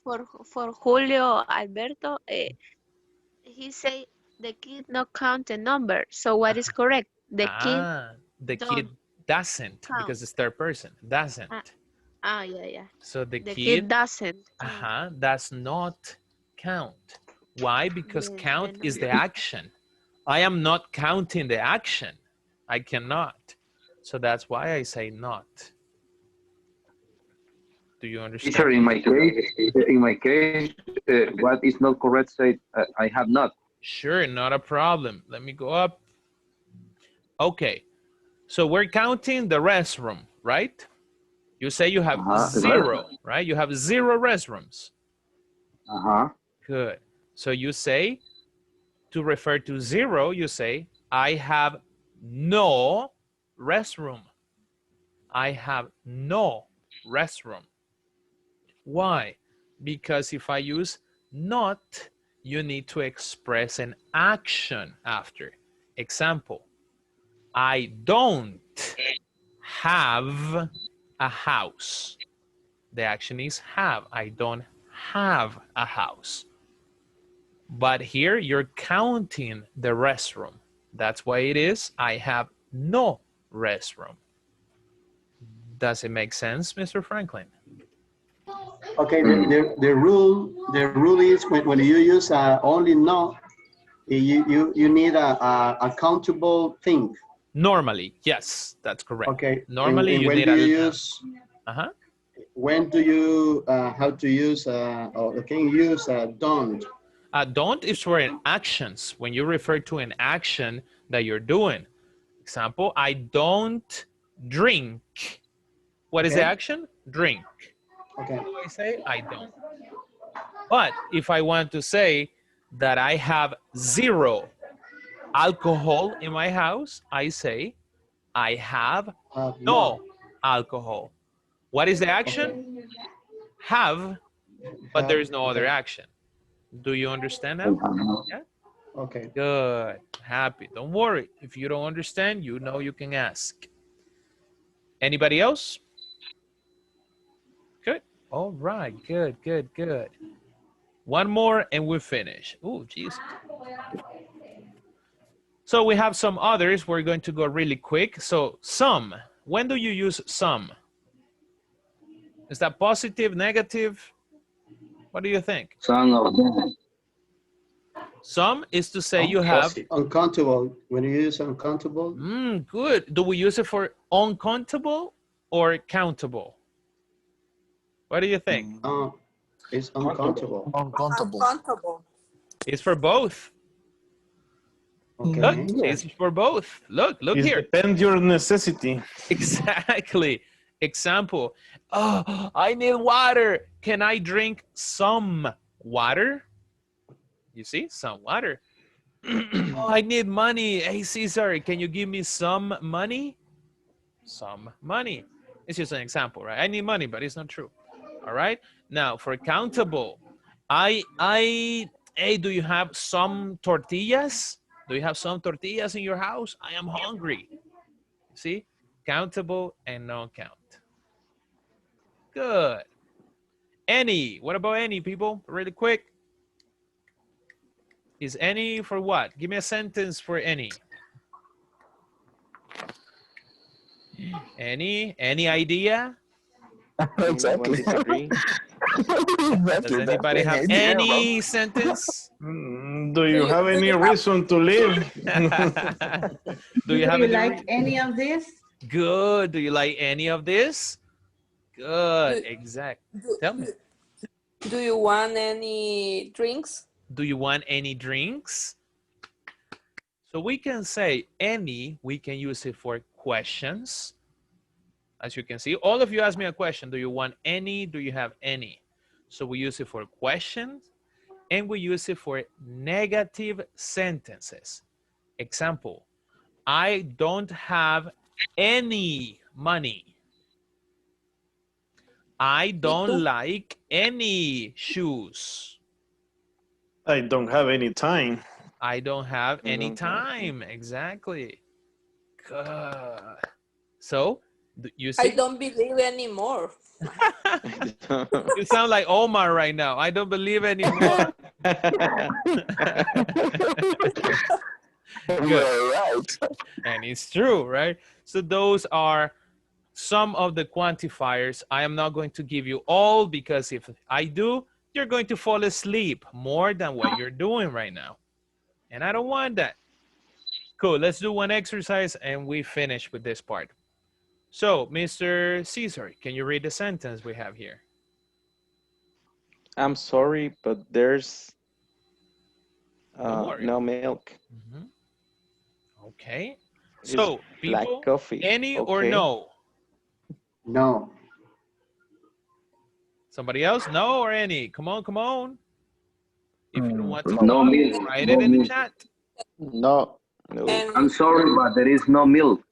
for Julio Alberto, he say the kid not count the number. So what is correct? The kid kid doesn't count. because it's third person. Doesn't. Yeah. So the kid kid doesn't. does not count. Why? Because count is the action. I am not counting the action. I cannot. So that's why I say not. Do you understand? Teacher, in my case, what is not correct? Say I have not. Sure, not a problem. Let me go up. Okay, so we're counting the restroom, right? You say you have zero, right? You have 0 restrooms. Good. So you say, to refer to 0, you say, I have no restroom. I have no restroom. Why? Because if I use not, you need to express an action after. Example, I don't have a house. The action is have. I don't have a house. But here you're counting the restroom. That's why it is, I have no restroom. Does it make sense, Mr. Franklin? Okay, the rule is when you use only no, you need a countable thing. Normally, yes, that's correct. Okay. Normally and you when need do you a use? When do you how to use? Or can you use don't? Don't is for an actions. When you refer to an action that you're doing. Example, I don't drink. What is the action? Drink. Okay. What do I say? I don't. But if I want to say that I have 0 alcohol in my house, I say I have no alcohol. What is the action? Have, but there is no other action. Do you understand that? Yeah? Okay. Good. Happy. Don't worry. If you don't understand, you know you can ask. Anybody else? Good. All right. Good, good, good. One more and we're finished. Oh, geez. So we have some others. We're going to go really quick. So some. When do you use some? Is that positive, negative? What do you think? Some of them. Some is to say you have... Uncountable. When you use uncountable. Good. Do we use it for uncountable or countable? What do you think? It's uncountable. Uncountable. It's for both. Okay. Look, it's for both. Look here. Depends your necessity. Exactly. Example. Oh, I need water. Can I drink some water? You see, some water. Oh, I need money. Hey, Cesar, can you give me some money? Some money. It's just an example, right? I need money, but it's not true. All right. Now for countable, hey, do you have some tortillas? Do you have some tortillas in your house? I am hungry. See, countable and non-count. Good. Any, what about any, people? Really quick. Is any for what? Give me a sentence for any. Any idea? Exactly. Does anybody have any sentence? Do you have any reason to live? Do you like any of this? Good. Do you like any of this? Good. Exactly. Tell me. Do you want any drinks? Do you want any drinks? So we can say any, we can use it for questions. As you can see, all of you ask me a question. Do you want any? Do you have any? So we use it for questions and we use it for negative sentences. Example, I don't have any money. I don't like any shoes. I don't have any time. I don't have any time. Exactly. Good. So, you see? I don't believe anymore. You sound like Omar right now. I don't believe anymore. Good. Right. And it's true, right? So those are some of the quantifiers. I am not going to give you all because if I do, you're going to fall asleep more than what you're doing right now. And I don't want that. Cool, let's do one exercise and we finish with this part. So, Mr. Caesar, can you read the sentence we have here? I'm sorry, but there's no milk. Mm-hmm. Okay. It's So, black people, coffee. any or Okay. no? No. Somebody else? No or any? Come on, come on. If you don't want to come No on, milk. write No it in the milk. chat. No. I'm sorry, but there is no milk.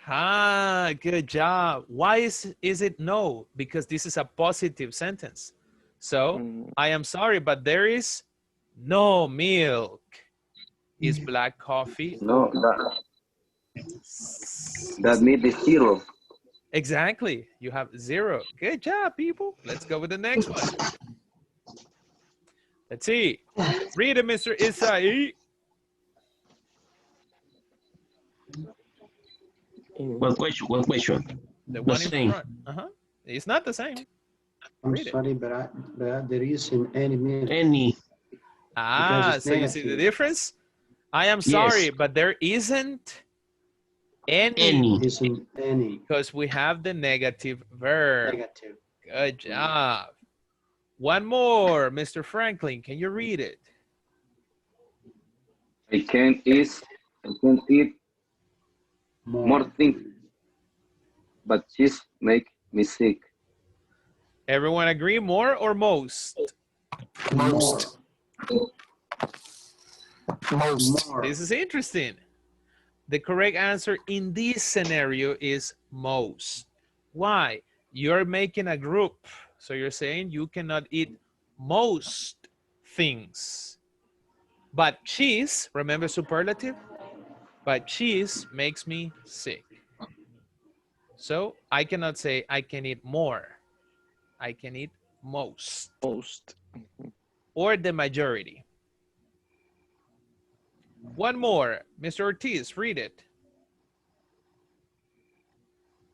Ah, good job. Why is it no? Because this is a positive sentence. So, I am sorry, but there is no milk. Is black coffee? No, that means the zero. Exactly. You have 0. Good job, people. Let's go with the next one. Let's see. Read it, Mr. Isai. One question, one question. The one in same. front. It's not the same. I'm Read it. sorry, but there isn't any milk. Any. Ah, it's so you see the negative. difference? I am sorry, Yes. but there isn't any. Any. Isn't any. Because we have the negative verb. Negative. Good job. One more, Mr. Franklin. Can you read it? I can eat more things, but cheese make me sick. Everyone agree? More or most? Most. More. This is interesting. The correct answer in this scenario is most. Why? You're making a group. So you're saying you cannot eat most things. But cheese, remember superlative? But cheese makes me sick. So I cannot say I can eat more. I can eat most. Most. Or the majority. One more. Mr. Ortiz, read it.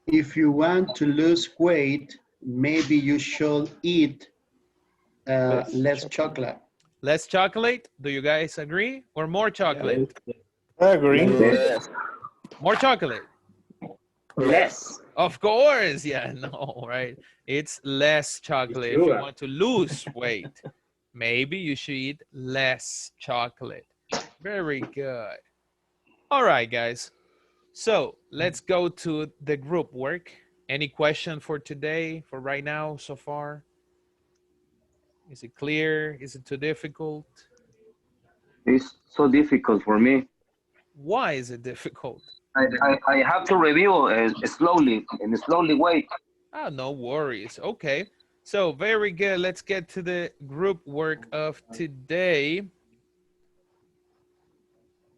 If you want to lose weight, maybe you should eat less chocolate. Less chocolate? Do you guys agree? Or more chocolate? I agree. Less. More chocolate? Less. Of course. Yeah, no, right? It's less chocolate. If you want to lose weight, maybe you should eat less chocolate. Very good. All right, guys. So let's go to the group work. Any question for today, for right now, so far? Is it clear? Is it too difficult? It's so difficult for me. Why is it difficult? I have to review slowly, in a slowly way. Oh, no worries. Okay. So very good. Let's get to the group work of today.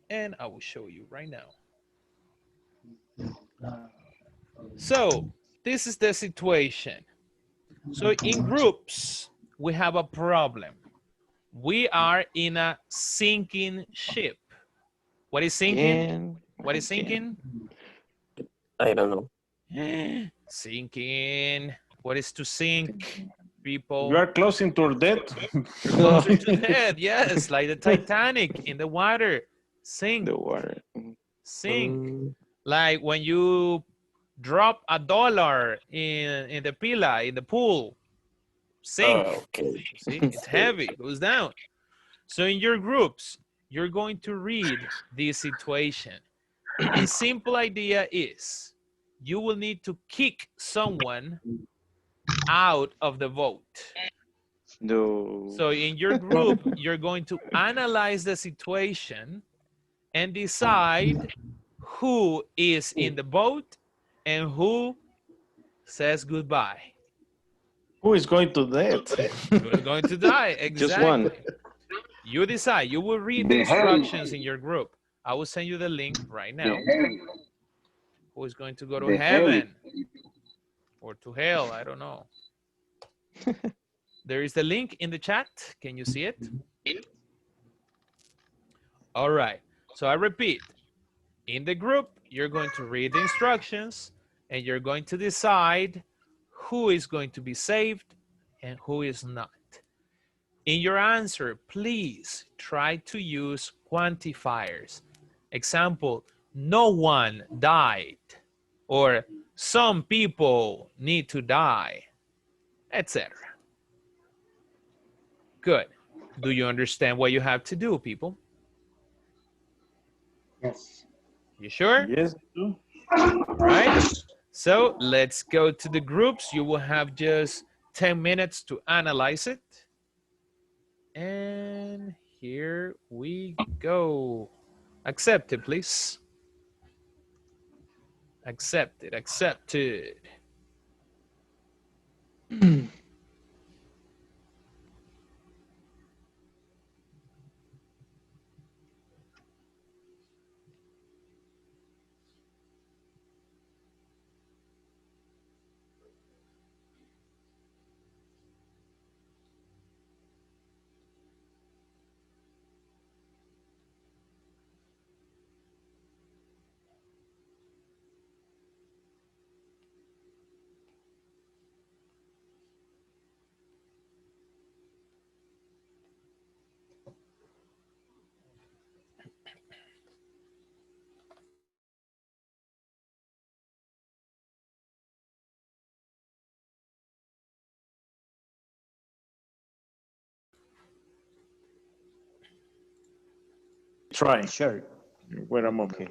And I will show you right now. So this is the situation. So in groups, we have a problem. We are in a sinking ship. What is sinking? What is sinking? I don't know. Sinking. What is to sink, people? You are closing to death. Closer to death, yes, like the Titanic in the water. Sink. The water. Sink. Like when you drop $1 in the pila, in the pool. Sink. Okay. See, it's heavy, goes down. So in your groups, you're going to read this situation. The simple idea is you will need to kick someone out of the boat. No. So in your group, you're going to analyze the situation and decide who is in the boat and who says goodbye. Who is going to death? Who is going to die? Exactly. Just one. You decide. You will read the instructions in your group. I will send you the link right now. Who is going to go to heaven or to hell? I don't know. There is the link in the chat. Can you see it? All right. So I repeat. In the group, you're going to read the instructions and you're going to decide who is going to be saved and who is not. In your answer, please try to use quantifiers. Example, no one died, or some people need to die, etc. Good. Do you understand what you have to do, people? Yes. You sure? Yes, I do. All right. So let's go to the groups. You will have just 10 minutes to analyze it. And here we go. Accept it, please. Accepted, accepted. Try. Sure. Wait a moment. Okay.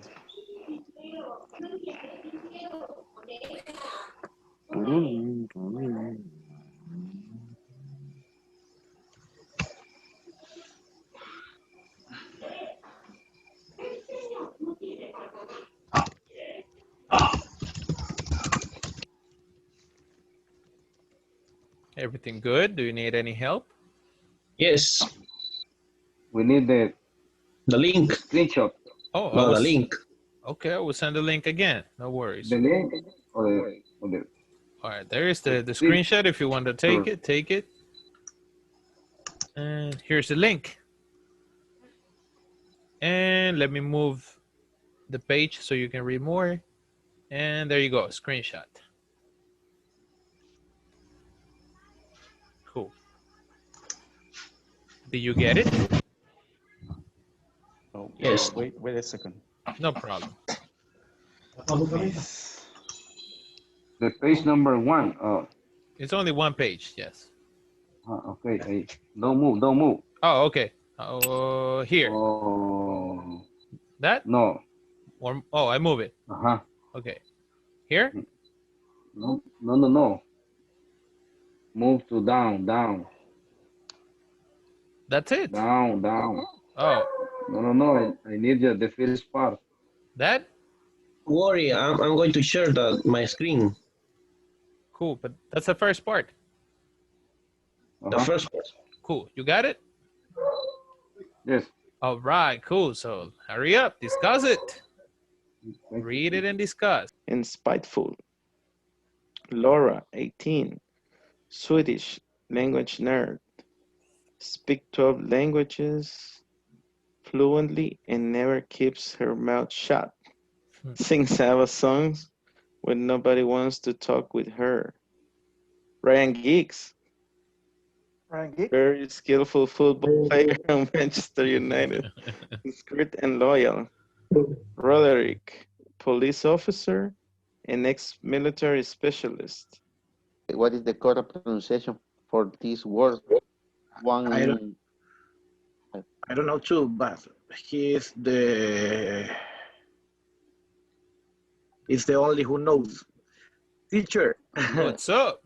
Everything good? Do you need any help? Yes. We need the link. Screenshot. Oh, No, the link. Okay, I will send the link again. No worries. The link or the All right, there is the screenshot. If you want to take it, take it. And here's the link. And let me move the page so you can read more. And there you go, screenshot. Cool. Did you get it? Oh, yes. Wait a second. No problem. the page number 1. It's only one page, yes. Okay. Hey, don't move. Don't move. Oh, okay. Here. Oh. That? No. Or I move it. Okay. Here? No. No. Move to down. That's it? Down. Oh. No. I need the first part. That? Don't worry, I'm going to share my screen. Cool, but that's the first part. The first part. Cool. You got it? Yes. All right, cool. So hurry up, discuss it. Read it and discuss. And spiteful. Laura, 18. Swedish language nerd. Speak 12 languages fluently and never keeps her mouth shut. Sings ABBA songs when nobody wants to talk with her. Ryan Giggs. Very skillful football player on Manchester United. Discreet and loyal. Roderick, police officer and ex-military specialist. What is the correct pronunciation for this word? I don't know too, but he's the only who knows. Teacher, what's up?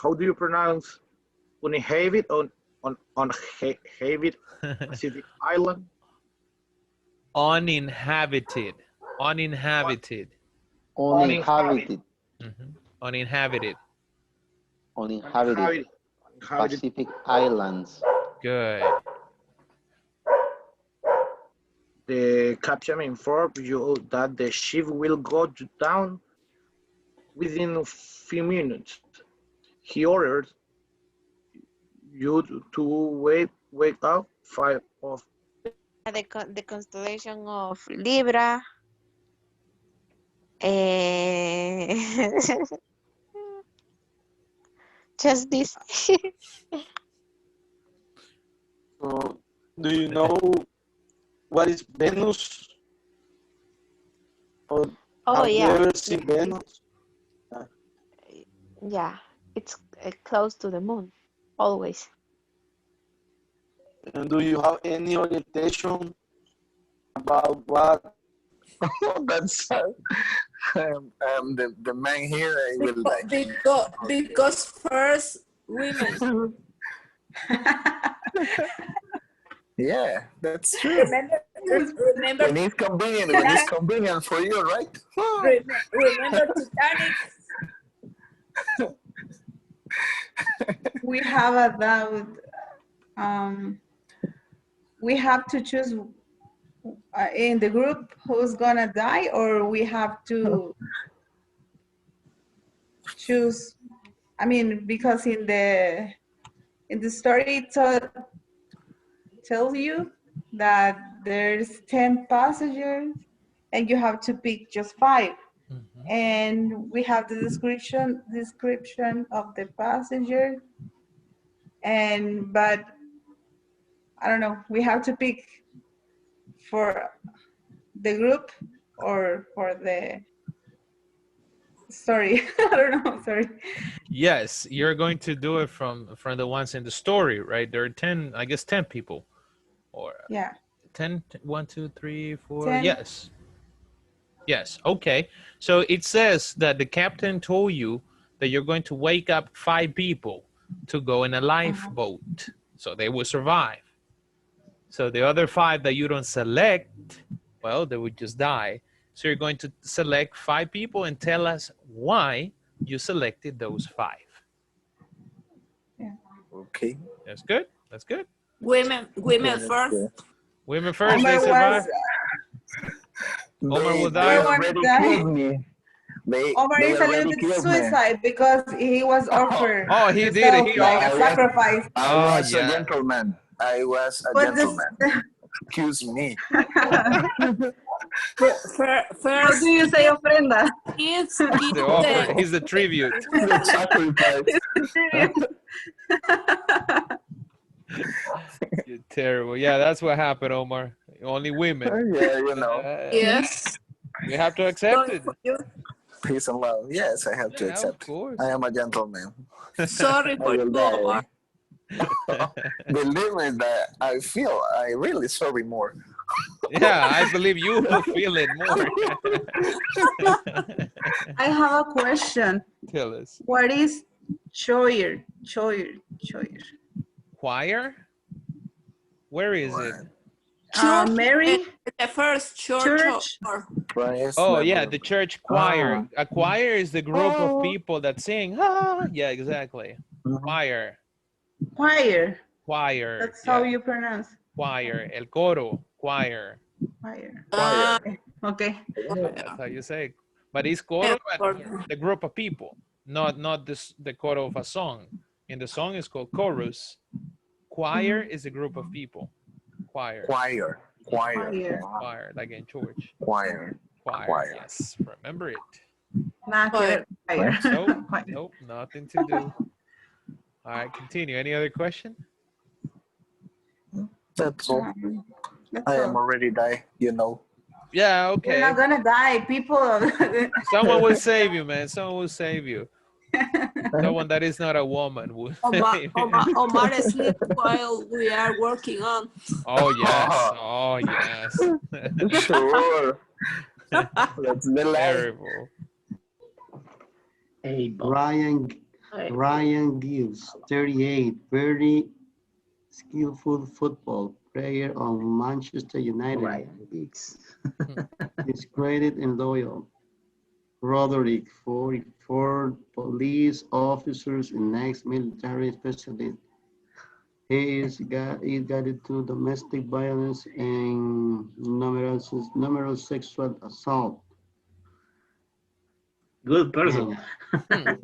How do you pronounce uninhabited on uninhabited Pacific Island? Uninhabited. Uninhabited. Uninhabited. Uninhabited. Pacific Islands. Good. The captain informed you that the ship will go down within a few minutes. He ordered you to wake up 5 of The constellation of Libra. Just this. So, do you know what is Venus? Or Oh, have you yeah. ever seen Venus? Yeah. It's close to the moon. Always. And do you have any orientation about what? That's the man here. I will die. Because first women. Yeah, that's true. Remember When it's convenient for you, right? remember Titanic. We have about we have to choose in the group who's gonna die, or we have to choose. I mean, because in the story it tells you that there's 10 passengers and you have to pick just 5. And we have the description of the passenger, but I don't know, we have to pick for the group or for the story. I don't know, sorry. Yes, you're going to do it from the ones in the story, right? There are 10, I guess 10 people, or Yeah. 10, 1, 2, 3, 4. 10. Yes. Yes. Okay. So it says that the captain told you that you're going to wake up 5 people to go in a lifeboat, so they will survive. So the other 5 that you don't select, well, they would just die. So you're going to select 5 people and tell us why you selected those 5. Yeah. Okay. That's good. That's good. Women first. Women first, Omar they survive. Omar will die. Omar already died. killed me. Omar They is a little already bit killed me. suicide because he was offered Oh, he did it. himself He like a offered. sacrifice. I Oh, was a yeah. gentleman. I was a But this, gentleman. Excuse me. how do you say ofrenda? Kids The offer. He's the tribute. The sacrifice. You're terrible. Yeah, that's what happened, Omar. Only women. Yeah, you know. Yes. You have to accept it. Peace and love. Yes, I have to Yeah, accept. of course. I am a gentleman. Sorry I for will you, die. Omar. Believe me that I feel I really sorry more. Yeah, I believe you will feel it more. I have a question. Tell us. What is choir? Choir? Where is it? Mary? The first church. Oh, yeah, the church choir. A choir is the group of people that sing. Ah, yeah, exactly. Choir. Choir. Choir. That's how you pronounce. Choir. El coro. Choir. Choir. Okay. That's how you say it. But it's coro, the group of people, not this, the coro of a song. In the song is called chorus. Choir is a group of people. Choir. Choir, like in church. Choir. Yes, remember it. Choir. Nope, nothing to do. All right, continue. Any other question? That's all. I am already die, you know. Yeah, okay. You're not gonna die, people. Someone will save you, man. Someone will save you. Someone that is not a woman will save you. Omar sleep while we are working on. Oh, yes. Oh, yes. Sure. That's the life. Terrible. Ryan Gibbs, 38, very skillful football player on Manchester United. Ryan Giggs. Discreet and loyal. Roderick, 44, police officers and ex-military specialist. He is guided to domestic violence and numerous sexual assault. Good person.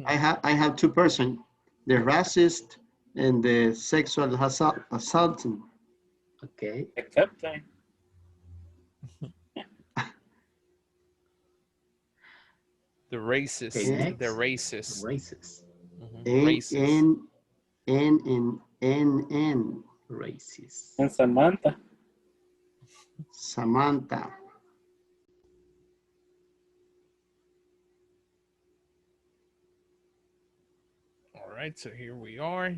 I have 2 persons, the racist and the sexual assaulting. Okay. Accepting. The racist. Okay, The racist. Racist. N. Racist. And Samantha. Samantha. All right, so here we are.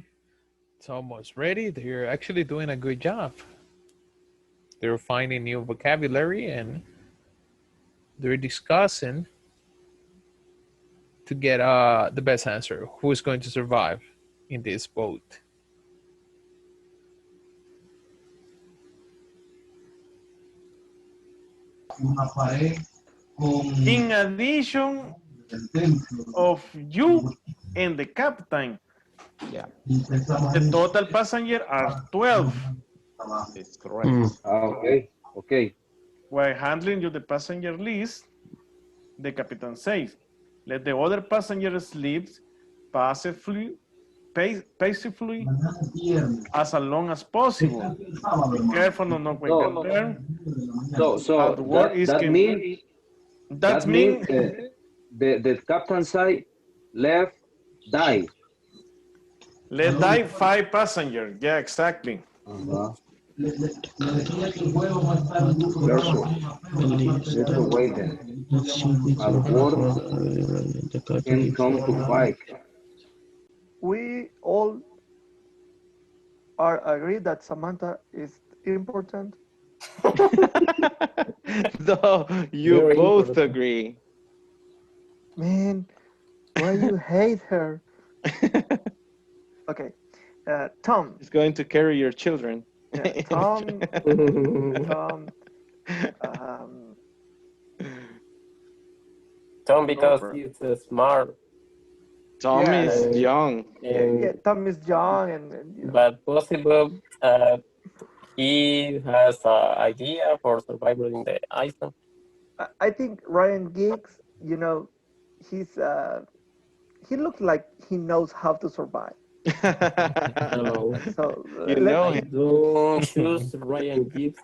It's almost ready. They're actually doing a good job. They're finding new vocabulary and they're discussing to get the best answer. Who is going to survive in this boat? In addition of you and the captain, the total passenger are 12. It's correct. Okay, okay. While handling you the passenger list, the captain says, let the other passengers sleep passively as long as possible. Be careful not to wake So, them. so At work is that mean that mean the captain side left die. let die 5 passengers. Yeah, exactly. There's a way then. At work can come to fight. We all are agreed that Samantha is important. No, you Very both important. agree. Man, why you hate her? Okay, Tom. It's going to carry your children. Yeah, Tom. Tom. Tom, because he's smart. Tom Yeah. is young. Yeah, Tom is young and you know. But possible he has an idea for survival in the island. I think Ryan Giggs, you know, he looks like he knows how to survive. No, So You know I him. don't choose Ryan Gibbs.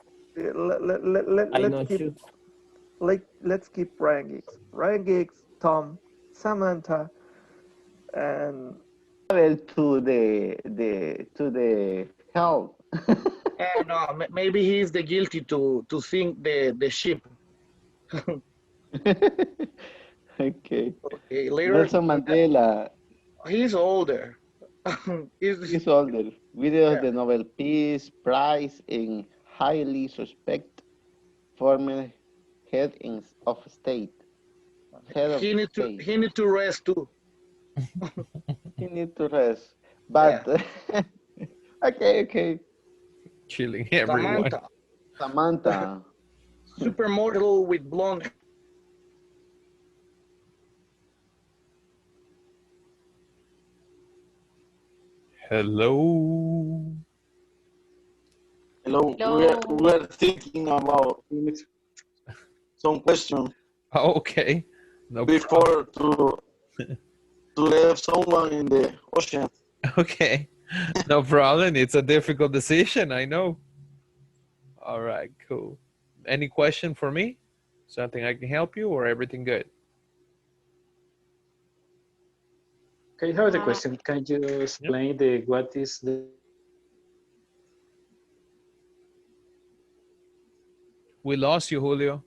Let's keep Ryan Giggs. Ryan Giggs, Tom, Samantha, and To the help. No, maybe he's the guilty to sink the ship. Okay. Okay, later. Nelson Mandela He's older. is older. Videos Yeah. the Nobel Peace Prize in highly suspect former head of state. Head of He state. need to rest too. He need to rest. But okay. Chilling everyone. Samantha. Supermodel with blonde. Hello. Hello. Hello. We're thinking about some questions Oh, okay. No before to leave someone in the ocean. Okay. No problem. It's a difficult decision. I know. All right, cool. Any question for me? Something I can help you or everything good? Okay, I have the question. Can you explain what is the We lost you, Julio.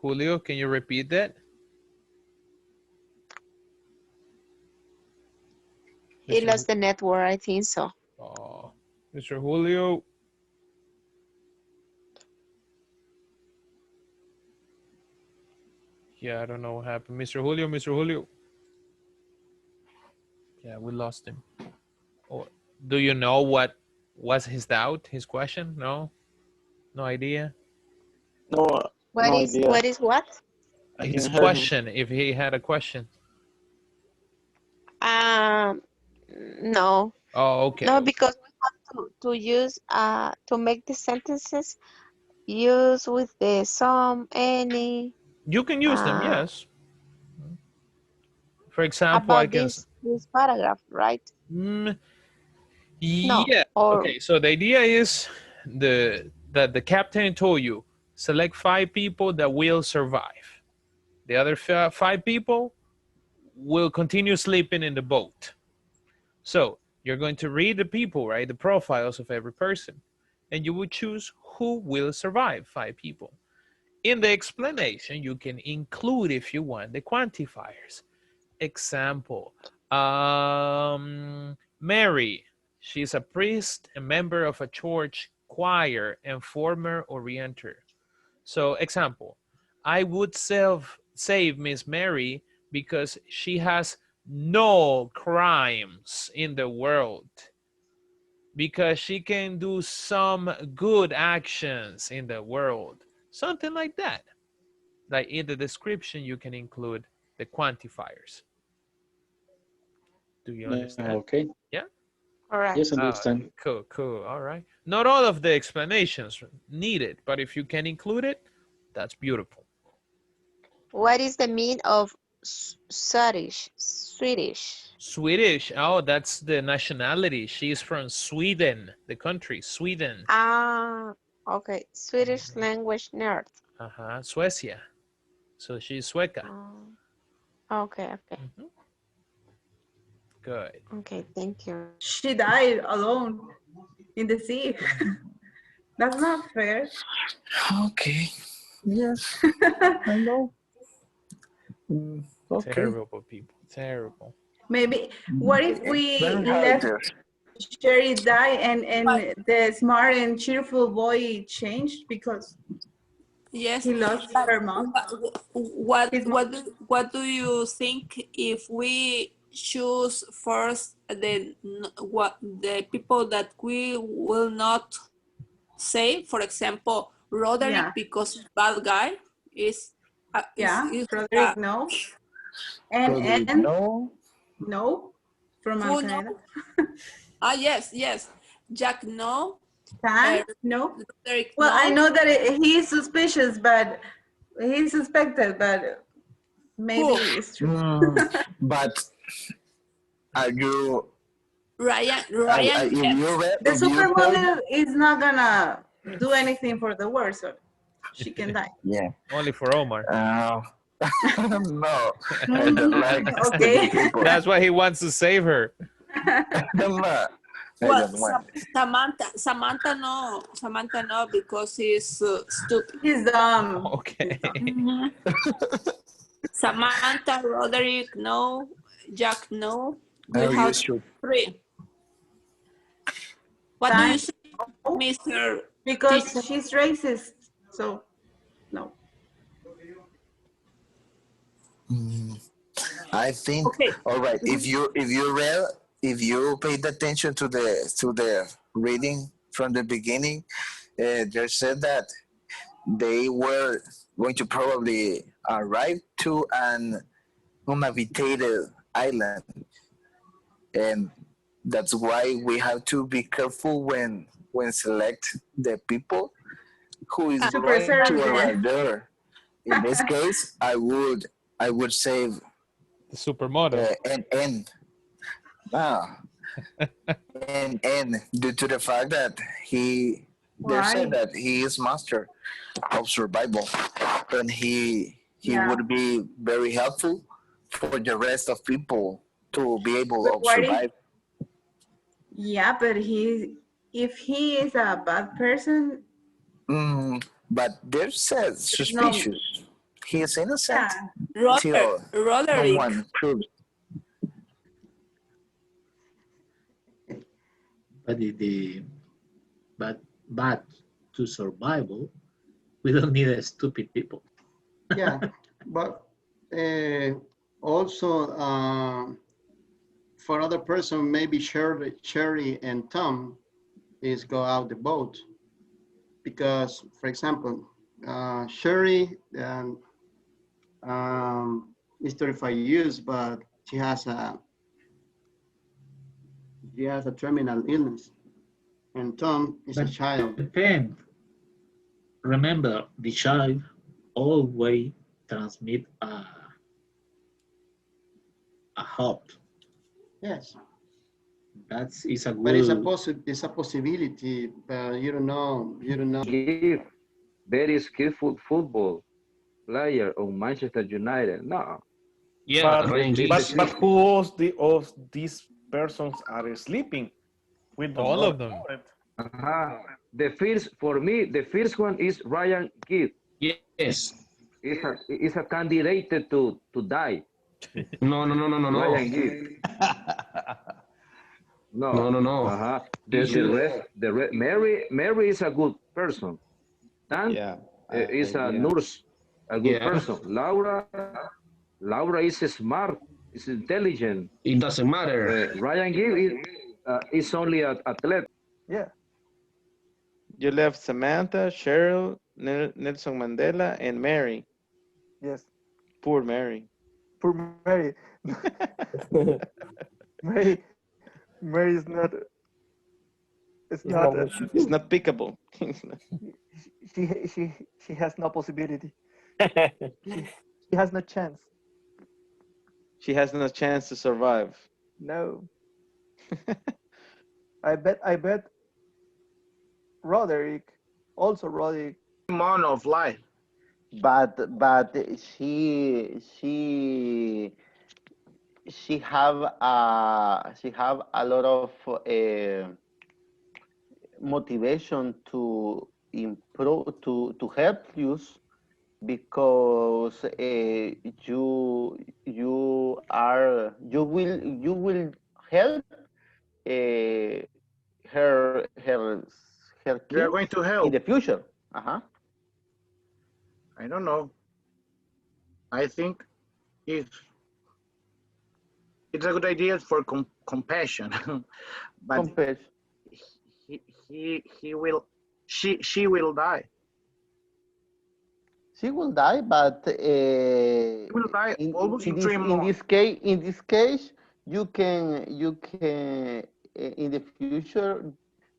Julio, can you repeat that? He lost the network, I think so. Oh, Mr. Julio. Yeah, I don't know what happened. Mr. Julio. Yeah, we lost him. Or do you know what was his doubt, his question? No? No idea? No, What no is idea. what? I His can hear him. question, if he had a question. No. Oh, okay. No, because we have to use to make the sentences use with the some, any. You can use them, yes. For example, I About can. this paragraph, right? Yeah. or- Okay. So the idea is that the captain told you select 5 people that will survive. The other 5 people will continue sleeping in the boat. So you're going to read the people, right? The profiles of every person. And you will choose who will survive, 5 people. In the explanation, you can include, if you want, the quantifiers. Example, Mary, she's a priest, a member of a church choir, and former orienter. So example, I would save Miss Mary because she has no crimes in the world, because she can do some good actions in the world, something like that. Like in the description, you can include the quantifiers. Do you understand? Okay. Yeah? All right. Yes, understand. Cool, cool. All right. Not all of the explanations needed, but if you can include it, that's beautiful. What is the meaning of Swedish? Swedish. Swedish. Oh, that's the nationality. She's from Sweden, the country, Sweden. Ah, okay. Swedish language nerd. Suecia. So she's Sueca. Okay, okay. Good. Okay, thank you. She died alone in the sea. That's not fair. Okay. Yes. I know. Okay. Terrible people. Terrible. Maybe, what if we Very let hard. Sherry die and the smart and cheerful boy changed because Yes. he lost But her mom? what do you think if we choose first the people that we will not save? For example, Roderick, Yeah. because bad guy is Roderick, no. And no. No, from Al Who Qaeda. Yes. Jack, no. Tan, no. Roderick, Well, no. I know that he's suspicious, but he's suspected, but maybe it's true. But are you? Ryan, If you read, The if you tell, supermodel is not gonna do anything for the war, so she can die. yeah. Only for Omar. No, I don't like Okay. people. That's why he wants to save her. No, Well, Samantha no, because he's stupid. He's dumb. Okay. Samantha, Roderick, no. Jack, no. We Oh, you have should. 3. What do you say, Mr. Because Teacher? she's racist, so no. I think. Okay. All right. If you paid attention to the reading from the beginning, they said that they were going to probably arrive to an uninhabited island, and that's why we have to be careful when select the people who is To going preserve to them. arrive there. In this case, I would save the supermodel. And due to the fact that they said that he is master of survival, and he would be very helpful for the rest of people to be able to survive. Yeah, but if he is a bad person, but they're said suspicious. He is innocent until Roderick. someone proves. But to survival, we don't need a stupid people. Yeah, but also for other person, maybe Sherry and Tom is go out the boat because, for example, Sherry is 35 years, but she has a terminal illness, and Tom is a child. Depend. Remember, the child always transmit a hope. Yes. That is a good. But it's a possibility, but you don't know. Very skillful football player of Manchester United. No. Yeah. But who of these persons are sleeping. We don't All know of them. about it. The first, for me, the first one is Ryan Gibb. Yes. Is a candidate to die. No. Ryan Gibb. No. No. The rest. Mary is a good person. Dan is a nurse, a good person. Laura is smart, is intelligent. It doesn't matter. Ryan Gibb is only an athlete. Yeah. You left Samantha, Cheryl, Nelson Mandela, and Mary. Yes. Poor Mary. Poor Mary. Mary is not. It's not. It's not pickable. She has no possibility. She has no chance. She has no chance to survive. No. I bet Roderick Amount of life. But she have a lot of motivation to improve to help you because you will help her They are kids going to in help. the future. I don't know. I think if it's a good idea for compassion, but Compassion. he will she will die. She will die, but She will die almost in 3 months. in this case, you can in the future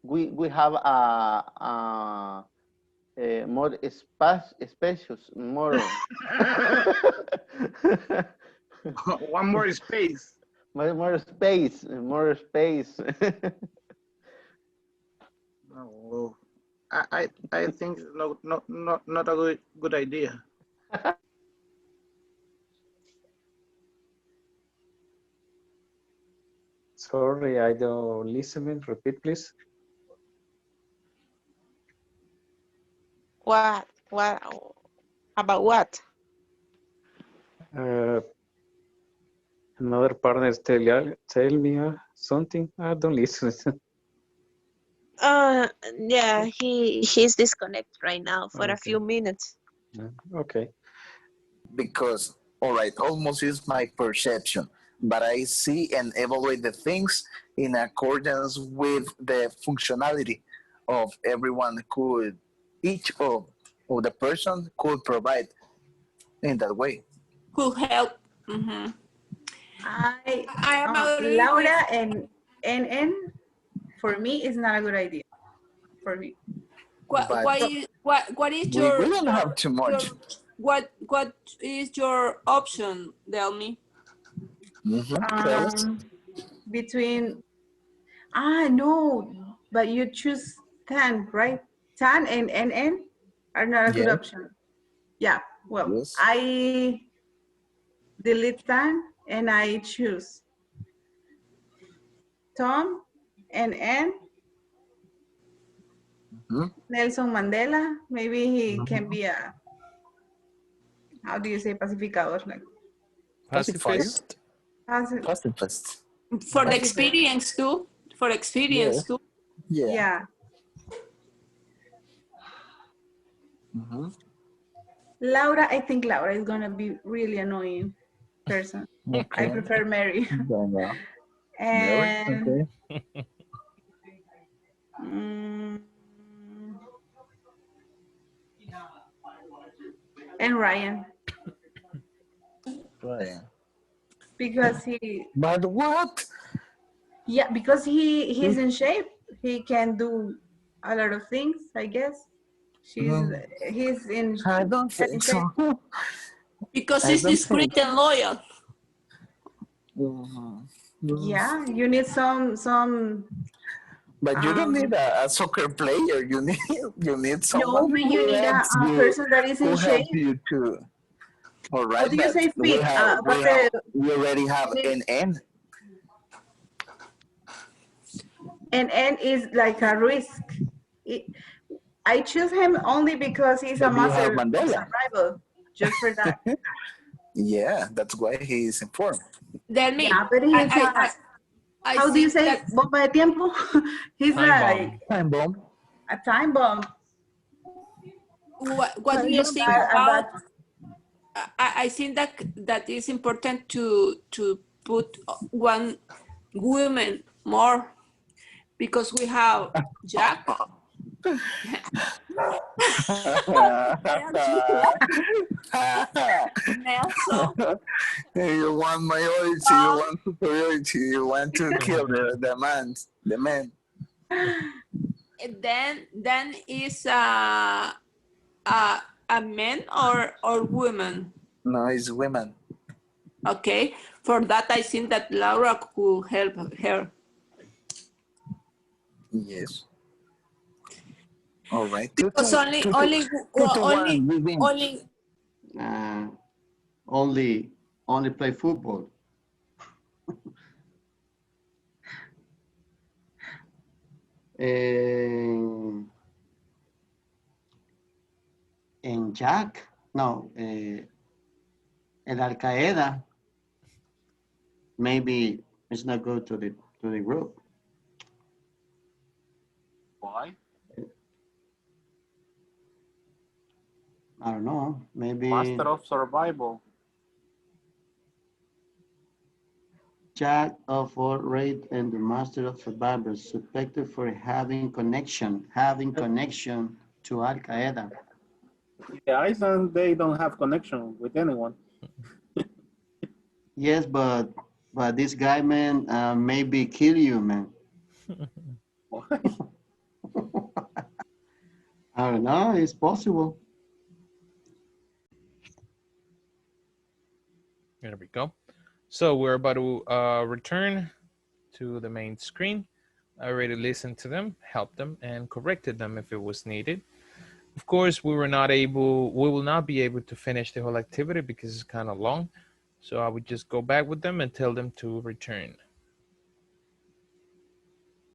we have a more spacious, more One more space. more space. Oh, I think not a good idea. Sorry, I don't listen. Repeat, please. What? What? About what? Another partner tell me something. I don't listen. Yeah, he's disconnected right now for a few minutes. Okay. Because, all right, almost is my perception, but I see and evaluate the things in accordance with the functionality of everyone could, each of the person could provide in that way. Could help. I am agree Laura with- and NN for me is not a good idea. For me. What is your? We don't have too much. What is your option, Delmi? Between no, but you choose Tan, right? Tan and NN are not a good option. Yeah, well, I delete Tan and I choose Tom and N. Nelson Mandela, maybe he can be a, how do you say pacificador? Like Pacifist. Pacifist. For the experience too. For experience too. Yeah. Laura, I think Laura is gonna be really annoying person. I prefer Mary. And and Ryan. Right. Because he. But what? Yeah, because he's in shape. He can do a lot of things, I guess. He's in. I don't think so. Because he's discreet and loyal. Yeah, you need some. But you don't need a soccer player. You need someone. No, but you need a person that is in shape. Help you to. All right. What do you say, fit? We already have an N. and N is like a risk. I choose him only because he's a Maybe you have master of Mandela. survival, just for that. Yeah, that's why he is informed. Tell me, Yeah, but he's I how do you think say that bomba de tiempo? He's Time like bomb. Time bomb. a time bomb. what do you think about? I think that is important to put one woman more, because we have Jack. Nelson. You want majority, you want superiority, you want to kill the man. And then is a man or woman? No, it's women. Okay, for that I think that Laura could help her. Yes. All right. Because only play football. En Jack, no, el Al Qaeda, maybe it's not good to the group. Why? I don't know. Maybe Master of survival. Jack of all trades and the master of survivors, suspected for having connection to Al Qaeda. The island, they don't have connection with anyone. Yes, but this guy, man, maybe kill you, man. I don't know. It's possible. There we go. So we're about to return to the main screen. I already listened to them, helped them, and corrected them if it was needed. Of course, we will not be able to finish the whole activity because it's kind of long. So I would just go back with them and tell them to return.